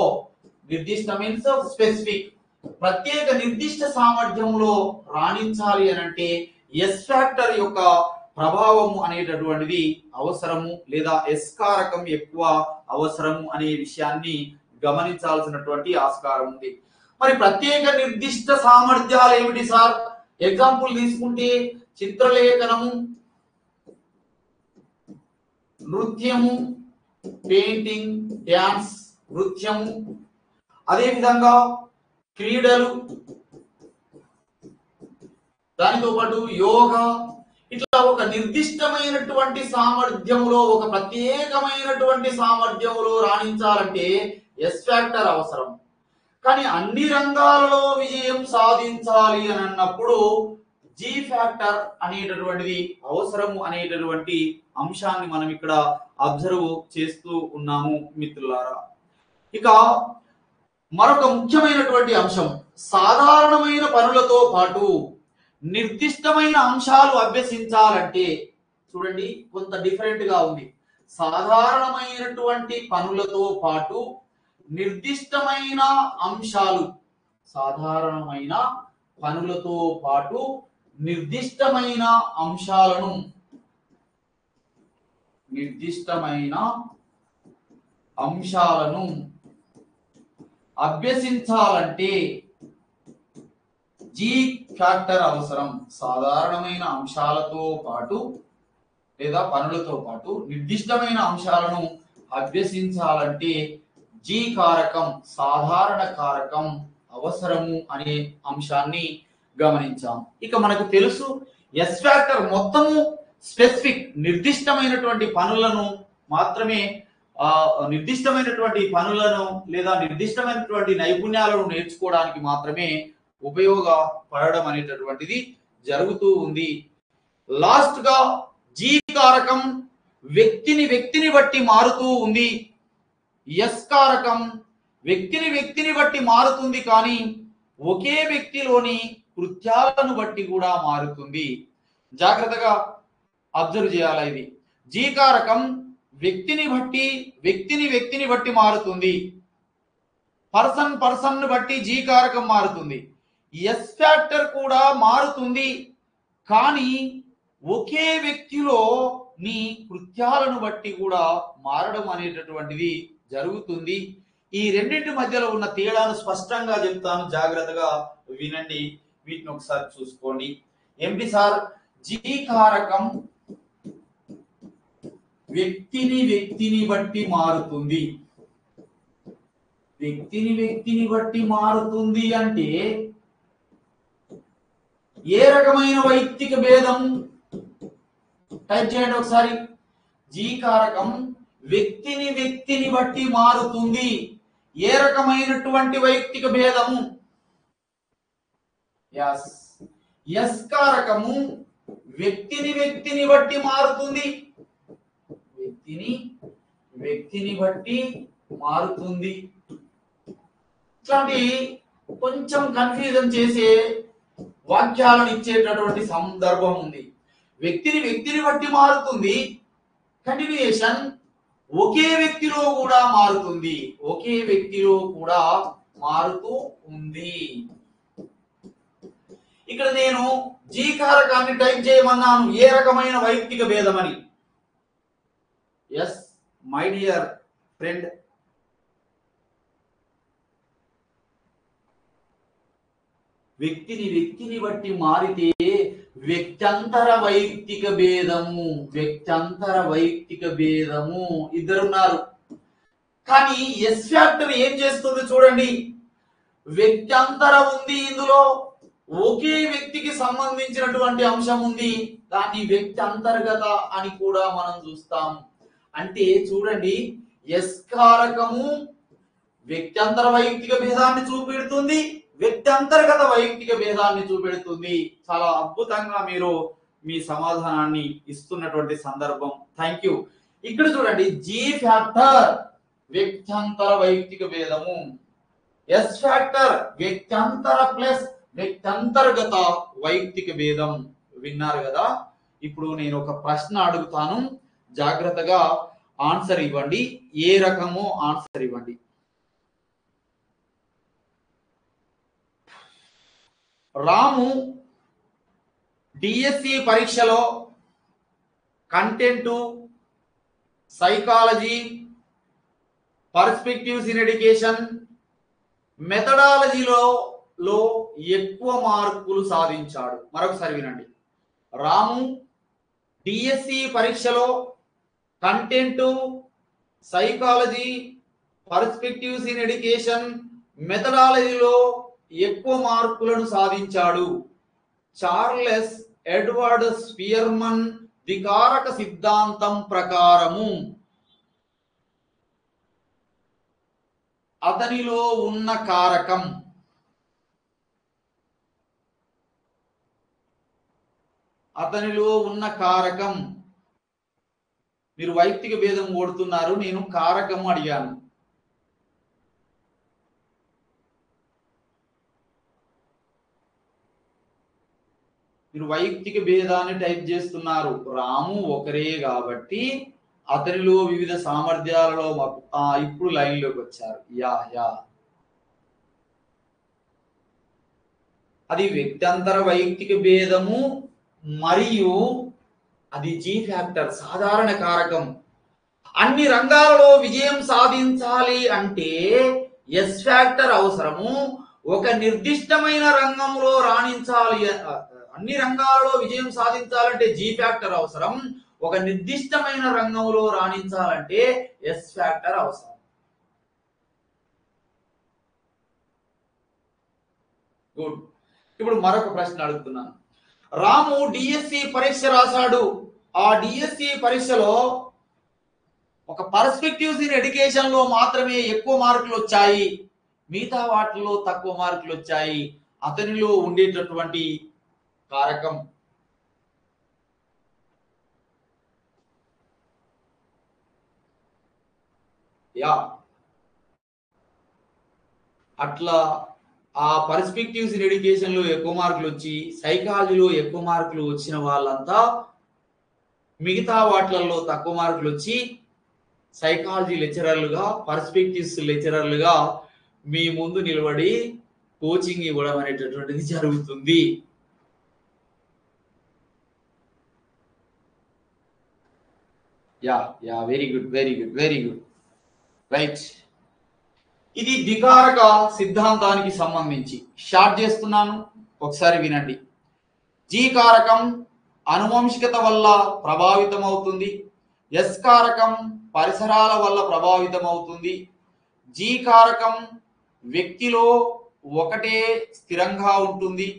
నిర్దిష్ట మీన్స్ స్పెసిఫిక్, ప్రత్యేక నిర్దిష్ట సామర్థ్యంలో రాణించాలి అని అంటే ఎస్ ఫ్యాక్టర్ యొక్క ప్రభావము అనేటటువంటిది అవసరము లేదా ఎస్ కారకం ఎక్కువ అవసరము అనే విషయాన్ని గమనించాల్సినటువంటి ఆస్కారం ఉంది. మరి ప్రత్యేక నిర్దిష్ట సామర్థ్యాలు ఏమిటి సార్? ఎగ్జాంపుల్ తీసుకుంటే చిత్రలేఖనము, నృత్యము, పెయింటింగ్, డ్యాన్స్, నృత్యము, అదేవిధంగా క్రీడలు, దానితో పాటు యోగా, ఇట్లా ఒక నిర్దిష్టమైనటువంటి సామర్థ్యంలో, ఒక ప్రత్యేకమైనటువంటి సామర్థ్యంలో రాణించాలంటే ఎస్ ఫ్యాక్టర్ అవసరం. కానీ అన్ని రంగాలలో విజయం సాధించాలి అని అన్నప్పుడు జీ ఫ్యాక్టర్ అనేటటువంటిది అవసరము అనేటటువంటి అంశాన్ని మనం ఇక్కడ అబ్జర్వ్ చేస్తూ ఉన్నాము మిత్రులారా. ఇక మరొక ముఖ్యమైనటువంటి అంశం, సాధారణమైన పనులతో పాటు నిర్దిష్టమైన అంశాలు అభ్యసించాలంటే చూడండి కొంత డిఫరెంట్ గా ఉంది. సాధారణమైనటువంటి పనులతో పాటు నిర్దిష్టమైన అంశాలు, సాధారణమైన పనులతో పాటు నిర్దిష్టమైన అంశాలను, నిర్దిష్టమైన అంశాలను అభ్యసించాలంటే జీ ఫ్యాక్టర్ అవసరం. సాధారణమైన అంశాలతో పాటు లేదా పనులతో పాటు నిర్దిష్టమైన అంశాలను అభ్యసించాలంటే జీ కారకం, సాధారణ కారకం అవసరము అనే అంశాన్ని గమనించాం. ఇక మనకు తెలుసు ఎస్ ఫ్యాక్టర్ మొత్తము స్పెసిఫిక్, నిర్దిష్టమైనటువంటి పనులను మాత్రమే, నిర్దిష్టమైనటువంటి పనులను లేదా నిర్దిష్టమైనటువంటి నైపుణ్యాలను నేర్చుకోవడానికి మాత్రమే ఉపయోగపడడం అనేటటువంటిది జరుగుతూ ఉంది. లాస్ట్ గా జీ కారకం వ్యక్తిని బట్టి మారుతూ ఉంది. ఎస్ కారకం వ్యక్తిని బట్టి మారుతుంది, కానీ ఒకే వ్యక్తిలోని కృత్యాలను బట్టి కూడా మారుతుంది. జాగ్రత్తగా అబ్జర్వ్ చేయాలి. ఇది జీ కారకం వ్యక్తిని బట్టి మారుతుంది. పర్సన్ బట్టి జీ కారకం మారుతుంది. ఎస్ ఫ్యాక్టర్ కూడా మారుతుంది, కానీ ఒకే వ్యక్తిలో నీ కృత్యాలను బట్టి కూడా మారడం అనేటటువంటిది జరుగుతుంది. ఈ రెండింటి మధ్యలో ఉన్న తేడాను స్పష్టంగా చెప్తాను, జాగ్రత్తగా వినండి. వీటిని ఒకసారి చూసుకోండి. ఏమిటి సార్? జీ కారకం వ్యక్తిని బట్టి మారుతుంది. వ్యక్తిని బట్టి మారుతుంది అంటే ఏ రకమైన వైయక్తిక భేదం? టైప్ చేయండి ఒకసారి. జీ కారకం వ్యక్తిని బట్టి మారుతుంది. ఏ రకమైనటువంటి వైయక్తిక భేదము? ఎస్ కారకము వ్యక్తిని బట్టి మారుతుంది. వ్యక్తిని బట్టి మారుతుంది. ఇట్లాంటి కొంచెం కన్ఫ్యూజన్ చేసే వాక్యాలను ఇచ్చేటటువంటి సందర్భం ఉంది. వ్యక్తిని బట్టి మారుతుంది, కంటిన్యూయేషన్ ఒకే వ్యక్తిలో కూడా మారుతుంది. ఒకే వ్యక్తిలో కూడా మారుతూ ఉంది. ఇక్కడ నేను జీ కారకాన్ని టైప్ చేయమన్నాను, ఏ రకమైన వైయక్తిక భేదమని. ఎస్ మై డియర్ ఫ్రెండ్, వ్యక్తిని బట్టి మారితే వ్యక్తంతర వైయక్తిక భేదము, ఇద్దరున్నారు. కానీ ఎస్ ఫ్యాక్టర్ ఏం చేస్తుంది చూడండి. వ్యక్తంతర ఉంది, ఇందులో ఒకే వ్యక్తికి సంబంధించినటువంటి అంశం ఉంది, దాన్ని వ్యక్తి అంతర్గత అని కూడా మనం చూస్తాం. అంటే చూడండి, ఎస్ కారకము వ్యక్తంతర వైయక్తిక భేదాన్ని చూపెడుతుంది, వ్యక్తి అంతర్గత వైయక్తిక భేదాన్ని చూపెడుతుంది. చాలా అద్భుతంగా మీరు మీ సమాధానాన్ని ఇస్తున్నటువంటి సందర్భం. Thank you. ఇక్కడ చూడండి, జీ ఫ్యాక్టర్ వ్యక్తంతర వైయక్తిక భేదము, ఎస్ ఫ్యాక్టర్ వ్యక్త్యంతర ప్లస్ వ్యక్త్యంతర్గత వైయక్తిక భేదం. విన్నారు కదా. ఇప్పుడు నేను ఒక ప్రశ్న అడుగుతాను, జాగ్రత్తగా ఆన్సర్ ఇవ్వండి. ఏ రకమో ఆన్సర్ ఇవ్వండి. రాము డిఎస్సి పరీక్షలో content, psychology, perspectives in education, మెథడాలజీలో ఎక్కువ మార్కులు సాధించాడు. మరొకసారి వినండి. రాము డిఎస్సి పరీక్షలో content, psychology, perspectives in education, మెథడాలజీలో ఎక్కువ మార్కులను సాధించాడు. చార్లెస్ ఎడ్వర్డ్ స్పియర్మన్ ద్వికారక సిద్ధాంతం ప్రకారము అతనిలో ఉన్న కారకం. అతనిలో ఉన్న కారకం. మీరు వైయక్తిక భేదం కొడుతున్నారు, నేను కారకం అడిగాను. మీరు వైయక్తిక భేదాన్ని టైప్ చేస్తున్నారు. రాము ఒకరే కాబట్టి అతనిలో వివిధ సామర్థ్యాలలో ఇప్పుడు లైన్లోకి వచ్చారు. యా అది వ్యక్త్యంతర వైయక్తిక భేదము మరియు అది జీ ఫ్యాక్టర్, సాధారణ కారకం. అన్ని రంగాలలో విజయం సాధించాలి అంటే ఎస్ ఫ్యాక్టర్ అవసరము. ఒక నిర్దిష్టమైన రంగంలో రాణించాలి, అన్ని రంగాలలో విజయం సాధించాలంటే జీ ఫ్యాక్టర్ అవసరం. ఒక నిర్దిష్టమైన రంగంలో రాణించాలంటే ఎస్ ఫ్యాక్టర్ అవసరం. గుడ్. ఇప్పుడు మరొక ప్రశ్న అడుగుతున్నాను. రాము డిఎస్సి పరీక్ష రాశాడు. ఆ డిఎస్సి పరీక్షలో ఒక పర్స్పెక్టివ్స్ ఇన్ ఎడ్యుకేషన్ లో మాత్రమే ఎక్కువ మార్కులు వచ్చాయి, మిగతా వాటిలో తక్కువ మార్కులు వచ్చాయి. అతనిలో ఉండేటటువంటి కారకం. యా అట్లా ఆ పర్స్పెక్టివ్స్ ఇన్ ఎడ్యుకేషన్ లో ఎక్కువ మార్కులు వచ్చి సైకాలజీలో ఎక్కువ మార్కులు వచ్చిన వాళ్ళంతా మిగతా వాటిలలో తక్కువ మార్కులు వచ్చి సైకాలజీ లెక్చరర్లుగా, పర్స్పెక్టివ్స్ లెక్చరర్లుగా మీ ముందు నిలబడి కోచింగ్ ఇవ్వడం అనేటటువంటిది జరుగుతుంది. Yeah very good right. ఇది ద్వికారక సిద్ధాంతానికి సంబంధించి షార్ట్ చేస్తున్నాను, ఒకసారి వినండి. జీ కారకం అనువంశికత వల్ల ప్రభావితం అవుతుంది. ఎస్ కారకం పరిసరాల వల్ల ప్రభావితం అవుతుంది. జీ కారకం వ్యక్తిలో ఒకటే స్థిరంగా ఉంటుంది.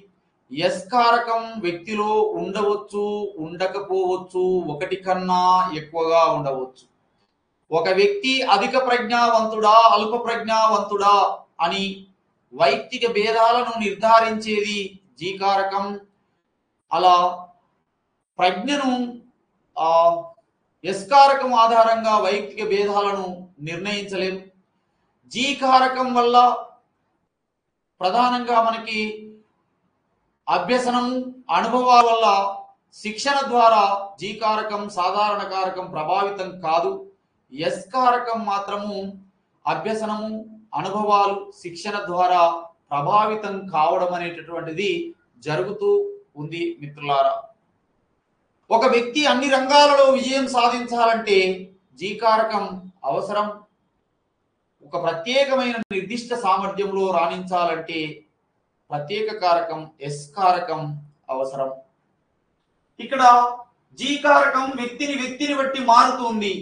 ఎస్ కారకం వ్యక్తిలో ఉండవచ్చు, ఉండకపోవచ్చు, ఒకటి కన్నా ఎక్కువగా ఉండవచ్చు. ఒక వ్యక్తి అధిక ప్రజ్ఞావంతుడా, అల్ప ప్రజ్ఞావంతుడా అని వైయక్తిక భేదాలను నిర్ధారించేది జీ కారకం. అలా ప్రజ్ఞను ఎస్ కారకం ఆధారంగా వైయక్తిక భేదాలను నిర్ణయించలేము. జీ కారకం వల్ల ప్రధానంగా మనకి అభ్యసనం, అనుభవాల వల్ల, శిక్షణ ద్వారా జీ కారకం, సాధారణ కారకం ప్రభావితం కాదు. ఎస్ కారకం మాత్రము అభ్యసనము, అనుభవాలు, శిక్షణ ద్వారా ప్రభావితం కావడం అనేటటువంటిది జరుగుతూ ఉంది. మిత్రులారా, ఒక వ్యక్తి అన్ని రంగాలలో విజయం సాధించాలంటే జీ కారకం అవసరం. ఒక ప్రత్యేకమైన నిర్దిష్ట సామర్థ్యంలో రాణించాలంటే ప్రత్యేక కారకం ఎస్ కారకం అవసరం. ఇక్కడ జీ కారకం వ్యక్తిని బట్టి మారుతుంది.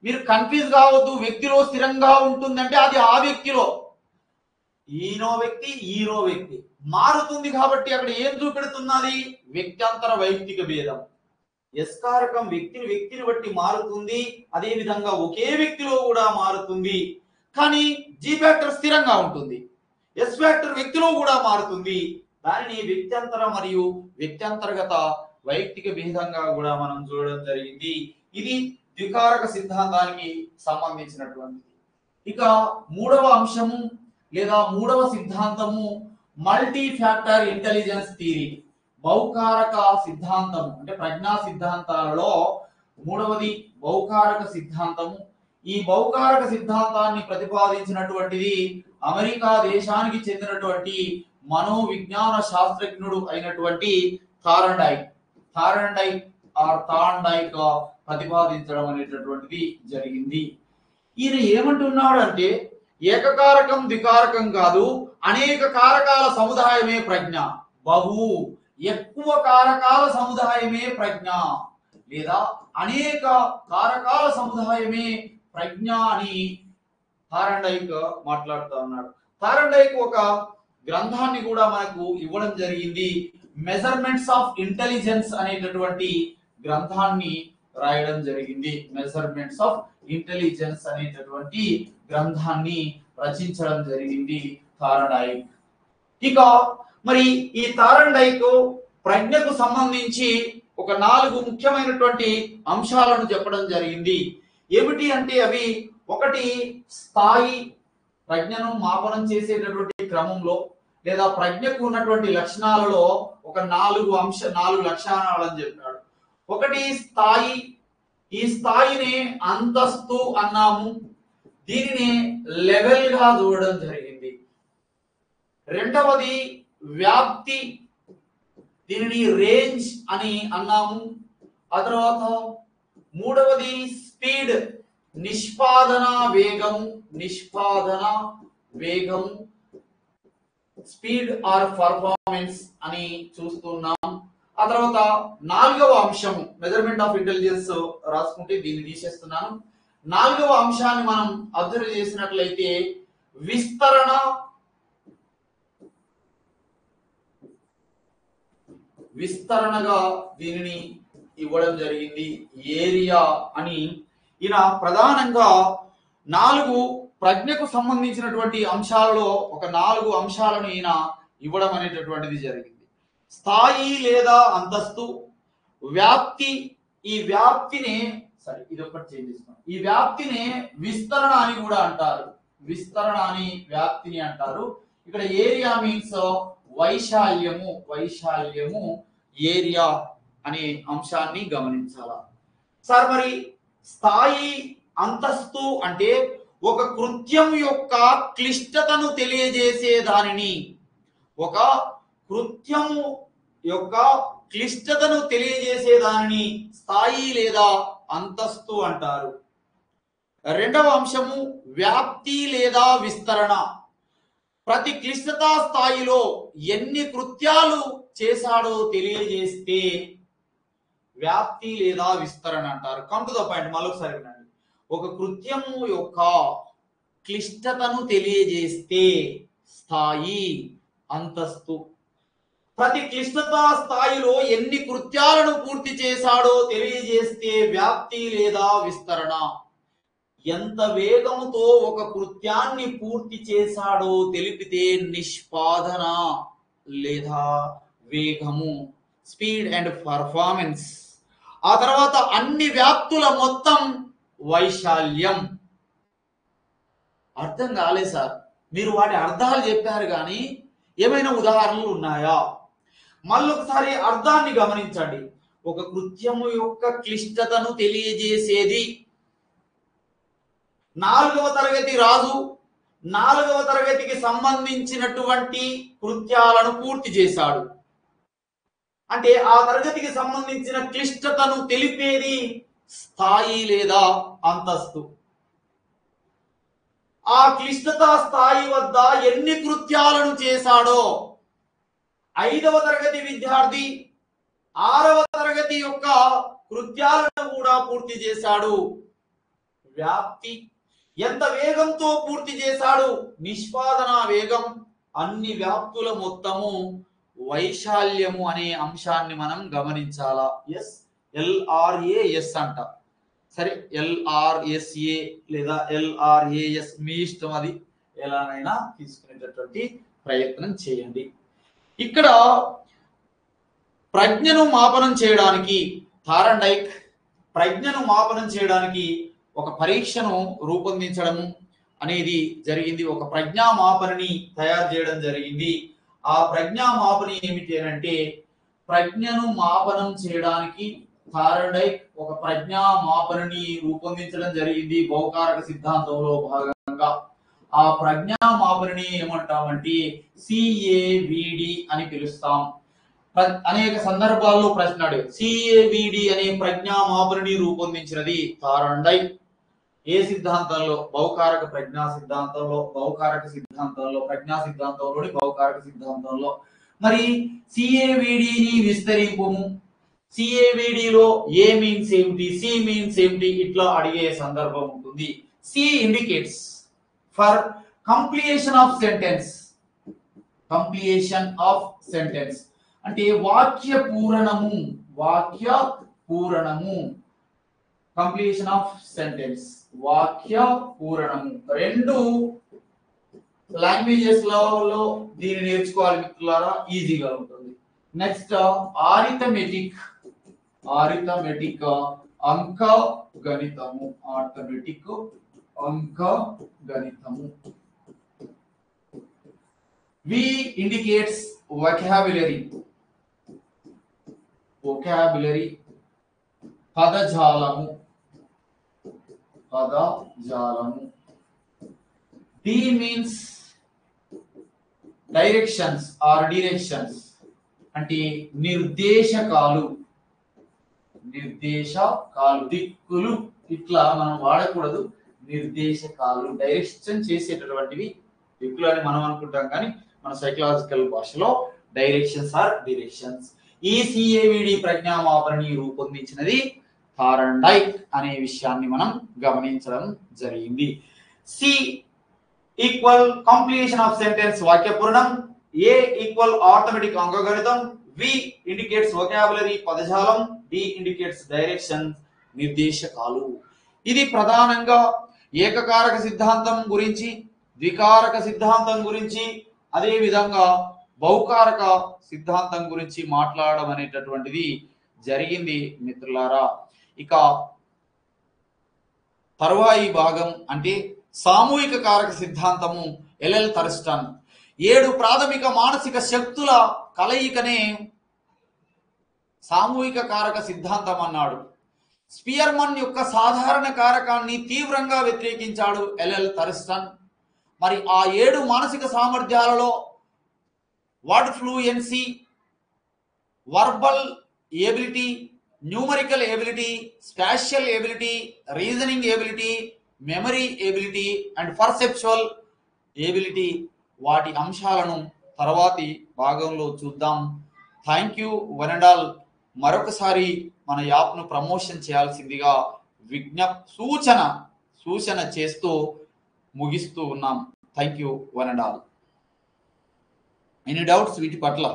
మీరు కన్ఫ్యూజ్ కావద్దు. వ్యక్తిలో స్థిరంగా ఉంటుందంటే అది ఆ వ్యక్తిలో, ఈనో వ్యక్తి మారుతుంది. కాబట్టి అక్కడ ఏం చూపెడుతున్నది? వ్యక్త్యంతర వైయక్తిక భేదం. ఎస్ కారకం వ్యక్తిని బట్టి మారుతుంది, అదే విధంగా ఒకే వ్యక్తిలో కూడా మారుతుంది. కానీ జీ ఫ్యాక్టర్ స్థిరంగా ఉంటుంది. ఎస్ ఫ్యాక్టర్ వ్యక్తిలో కూడా మారుతుంది. దానిని వ్యక్త్యంతర మరియు వ్యక్త్యంతర్గత వైయక్తిక భేదంగా కూడా మనం చూడడం జరిగింది. ఇది ద్వికారక సిద్ధాంతానికి సంబంధించినటువంటిది. ఇక మూడవ అంశము లేదా మూడవ సిద్ధాంతము మల్టీ ఫ్యాక్టర్ ఇంటెలిజెన్స్ థియరీ, బహుకారక సిద్ధాంతము అంటే ప్రజ్ఞా సిద్ధాంతాలలో మూడవది బహుకారక సిద్ధాంతము. ఈ బహుకారక సిద్ధాంతాన్ని ప్రతిపాదించినటువంటిది అమెరికా దేశానికి చెందినటువంటి మనోవిజ్ఞాన శాస్త్రజ్ఞుడు అయినటువంటి థార్న్డైక్ ప్రతిపాదించడం అనేటటువంటిది జరిగింది. ఈయన ఏమంటున్నాడు అంటే ఏకకారకం ద్వికారకం కాదు, అనేక కారకాల సముదాయమే ప్రజ్ఞ, ఎక్కువ కారకాల సముదాయమే ప్రజ్ఞ లేదా అనేక కారకాల సముదాయమే ప్రజ్ఞ అని థార్న్డైక్ మాట్లాడుతూ ఉన్నాడు. థార్న్డైక్ ఒక గ్రంథాన్ని కూడా మనకు ఇవ్వడం జరిగింది. మెజర్మెంట్స్ ఆఫ్ ఇంటెలిజెన్స్ అనేటటువంటి గ్రంథాన్ని రాయడం జరిగింది. మెజర్మెంట్స్ ఆఫ్ ఇంటెలిజెన్స్ అనేటటువంటి గ్రంథాన్ని రచించడం జరిగింది థార్న్డైక్. ఇక మరి ఈ థార్న్డైక్ ప్రజ్ఞకు సంబంధించి ఒక 4 ముఖ్యమైనటువంటి అంశాలను చెప్పడం జరిగింది. ఏమిటి అంటే అవి ఒకటి స్థాయి, ప్రజ్ఞను మాపనం చేసేటటువంటి క్రమంలో లేదా ప్రజ్ఞకు ఉన్నటువంటి లక్షణాలలో ఒక 4 లక్షణాలను చెప్పాడు. ఒకటి స్థాయి, ఈ స్థాయిని అంతస్తు అన్నాము, దీనిని లెవెల్ గా చూడడం జరిగింది. రెండవది వ్యాప్తి, దీనిని రేంజ్ అని అన్నాము. ఆ తర్వాత మూడవది స్పీడ్, నిష్పాదన వేగము స్పీడ్ ఆర్ పర్ఫార్మెన్స్ అని చూస్తున్నాం. ఆ తర్వాత 4వ అంశము మెజర్మెంట్ ఆఫ్ ఇంటెలిజెన్స్ రాసుకుంటే దీన్ని తీసేస్తున్నాను. 4వ అంశాన్ని మనం అబ్జర్వ్ చేసినట్లయితే విస్తరణగా దీనిని ఇవ్వడం జరిగింది. ఏరియా అని ఈయన ప్రధానంగా 4 ప్రజ్ఞకు సంబంధించినటువంటి అంశాలలో ఒక 4 అంశాలను ఈయన ఇవ్వడం అనేటటువంటిది జరిగింది. స్థాయి లేదా అంతస్తు, వ్యాప్తి, ఈ వ్యాప్తిని ఈ వ్యాప్తిని విస్తరణ అని కూడా అంటారు. విస్తరణ అని వ్యాప్తిని అంటారు. ఇక్కడ ఏరియా మీన్స్ వైశాల్యము ఏరియా అనే అంశాన్ని గమనించాలా సార్. మరి స్థాయి అంతస్తు అంటే ఒక కృత్యం యొక్క క్లిష్టతను తెలియజేసే దానిని, ఒక కృత్యము యొక్క క్లిష్టతను తెలియజేసే దానిని స్థాయి లేదా అంతస్తు అంటారు. రెండవ అంశము వ్యాప్తి లేదా విస్తరణ, ప్రతి క్లిష్టతా స్థాయిలో ఎన్ని కృత్యాలు చేశాడో తెలియజేస్తే వ్యాప్తి లేదా విస్తరణ అంటారు. కమ్ టు ద పాయింట్, మళ్ళొకసారి వినండి. ఒక కృత్యము యొక్క క్లిష్టతను తెలియజేస్తే స్థాయి అంతస్తు, ప్రతి క్లిష్టతా స్థాయిలో ఎన్ని కృత్యాలను పూర్తి చేశాడో తెలియజేస్తే వ్యాప్తి లేదా విస్తరణ, ఎంత వేగంతో ఒక కృత్యాన్ని పూర్తి చేశాడో తెలిపితే నిష్పాదన లేదా వేగము, స్పీడ్ అండ్ పర్ఫార్మెన్స్. ఆ తర్వాత అన్ని వ్యాప్తుల మొత్తం వైశాల్యం. అర్థం కాలే సార్, మీరు వాటి అర్థాలు చెప్పారు కానీ ఏమైనా ఉదాహరణలు ఉన్నాయా? మళ్ళొకసారి అర్థాన్ని గమనించండి. ఒక కృత్యము యొక్క క్లిష్టతను తెలియజేసేది. 4వ తరగతి రాజు 4వ తరగతికి సంబంధించినటువంటి కృత్యాలను పూర్తి చేశాడు అంటే ఆ తరగతికి సంబంధించిన క్లిష్టతను తెలిపేది స్థాయి లేదా అంతస్తు. ఆ క్లిష్టతా స్థాయి వద్ద ఎన్ని కృత్యాలను చేశాడో 5వ తరగతి విద్యార్థి 6వ తరగతి యొక్క కృత్యాలను కూడా పూర్తి చేశాడు. వ్యాప్తి, ఎంత వేగంతో పూర్తి చేశాడు, నిష్పాదన వేగం, అన్ని వ్యాప్తుల మొత్తము వైశాల్యము అనే అంశాన్ని మనం గమనించాలా. LRAS అంట, సరే LRSA లేదా LRAS మీ ఇష్టం, అది ఎలానైనా తీసుకునేటటువంటి ప్రయత్నం చేయండి. ఇక్కడ ప్రజ్ఞను మాపనం చేయడానికి థార్న్డైక్ ప్రజ్ఞను మాపనం చేయడానికి ఒక పరీక్షను రూపొందించడము, అనేది జరిగింది. ఒక ప్రజ్ఞామాపనని తయారు చేయడం జరిగింది. ఆ ప్రజ్ఞామాపని ఏమిటి అంటే ప్రజ్ఞను మాపనం చేయడానికి థారడైక్ ఒక ప్రజ్ఞామాపనని రూపొందించడం జరిగింది బహుకారక సిద్ధాంతంలో భాగంగా. ఆ ప్రజ్ఞామాపనని ఏమంటామంటే సిఏవిడి అని పిలుస్తాం. అనేక సందర్భాల్లో ప్రశ్న అడిగారు. సిఏవిడి అనే ప్రజ్ఞామాపనని రూపొందించినది థారండైక్. ఏ సిద్ధాంతంలో? బహుకారక ప్రజ్ఞా సిద్ధాంతంలో, ప్రజ్ఞా సిద్ధాంతంలోని బహుకారక సిద్ధాంతంలో. మరి సిఏవిడిని విస్తరింపుము. సిఏవిడిలో ఏ మీన్స్ ఏమిటి, సి మీన్స్ ఏమిటి, ఇట్లా అడిగే సందర్భం ఉంటుంది. C indicates for completion of sentence. అంటే వాక్య పూరణము. కంప్లీషన్ ఆఫ్ సెంటెన్స్, వాక్య పూరణము. రెండు లాంగ్వేజెస్ లో దీన్ని నేర్చుకోవాలి మిత్రులారా, ఈజీగా ఉంటుంది. నెక్స్ట్ ఆరిథమెటిక్ అంక గణితము. వి ఇండికేట్స్ vocabulary, పదజాలము. డి మీన్స్ డైరెక్షన్స్ అంటే నిర్దేశకాలు, దిక్కులు. ఇట్లా మనం వాడకూడదు. నిర్దేశకాలు డైరెక్షన్ చేసేటటువంటివి దిక్కులు అని మనం అనుకుంటాం, కానీ మన సైకలాజికల్ భాషలో డైరెక్షన్స్. ఈ సిఏవిడి ప్రజ్ఞామాపనని రూపొందించినది థారండైక్ అనే విషయాన్ని మనం గమనించడం జరిగింది. C equal completion of sentence, వాక్య పూరణం. ఏ ఈక్వల్ ఆర్థమెటిక్ అంకగణితం. వి ఇండికేట్స్ వొకాబులరీ, పదజాలం. డి ఇండికేట్స్ డైరెక్షన్, నిర్దేశకాలు. ఇది ప్రధానంగా ఏకకారక సిద్ధాంతం గురించి, ద్వికారక సిద్ధాంతం గురించి, అదే విధంగా బహుకారక సిద్ధాంతం గురించి మాట్లాడడం అనేటటువంటిది జరిగింది మిత్రులారా. ఇక తరువాయి భాగం అంటే సామూహిక కారక సిద్ధాంతము. ఎల్ఎల్ థర్స్టన్ 7 ప్రాథమిక మానసిక శక్తుల కలయికనే సామూహిక కారక సిద్ధాంతం అన్నాడు. స్పియర్మన్ యొక్క సాధారణ కారకాన్ని తీవ్రంగా వ్యతిరేకించాడు ఎల్ఎల్ థర్స్టన్. మరి ఆ 7 మానసిక సామర్థ్యాలలో word fluency, verbal ability, numerical ability, spatial ability, reasoning ability, memory ability and perceptual ability, వాటి అంశాలను తర్వాతి భాగంలో చూద్దాం. Thank you one and all. మరొకసారి మన యాప్ను ప్రమోషన్ చేయాల్సిందిగా సూచన చేస్తూ ముగిస్తూ ఉన్నాం. Thank you one and all. Any doubts వీటి పట్ల?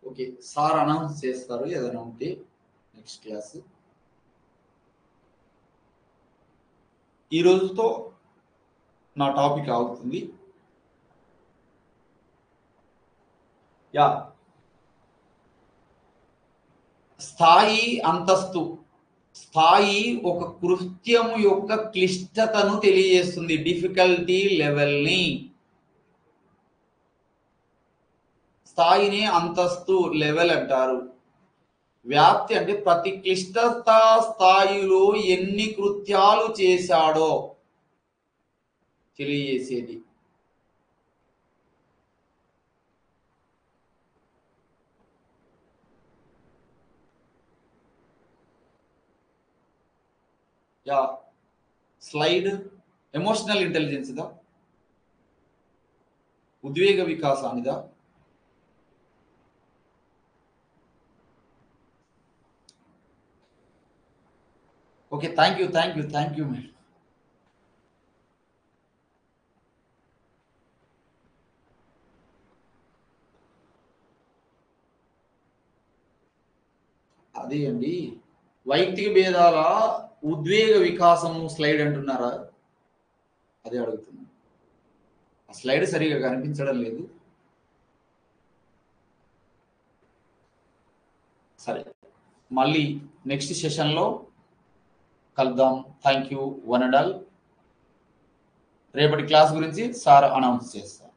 ఓకే, సార్ అనౌన్స్ చేస్తారు ఏదైనా ఉంటే నెక్స్ట్ క్లాస్. ఈ రోజుతో నా టాపిక్ అవుతుంది. యా, స్థాయి, అంతస్తు. స్థాయి ఒక కృత్యము యొక్క క్లిష్టతను తెలియజేస్తుంది, డిఫికల్టీ లెవెల్ని. స్థాయిని అంతస్తు, లెవెల్ అంటారు. వ్యాప్తి అంటే ప్రతి క్లిష్టత స్థాయిలో ఎన్ని కృత్యాలు చేశాడో తెలియజేసేది. యా, స్లైడ్ ఎమోషనల్ ఇంటెలిజెన్స్ దా. ఉద్వేగ వికాసానిదా? Okay, thank you madam. అదే అండి, వైయక్తిక భేదాల ఉద్వేగ వికాసము స్లైడ్ అంటున్నారా? అదే అడుగుతున్నా. ఆ స్లైడ్ సరిగా కనిపించడం లేదు. సరే, మళ్ళీ నెక్స్ట్ సెషన్లో కలుద్దాం. Thank you one and all. రేపటి క్లాస్ గురించి సార్ అనౌన్స్ చేస్తారు.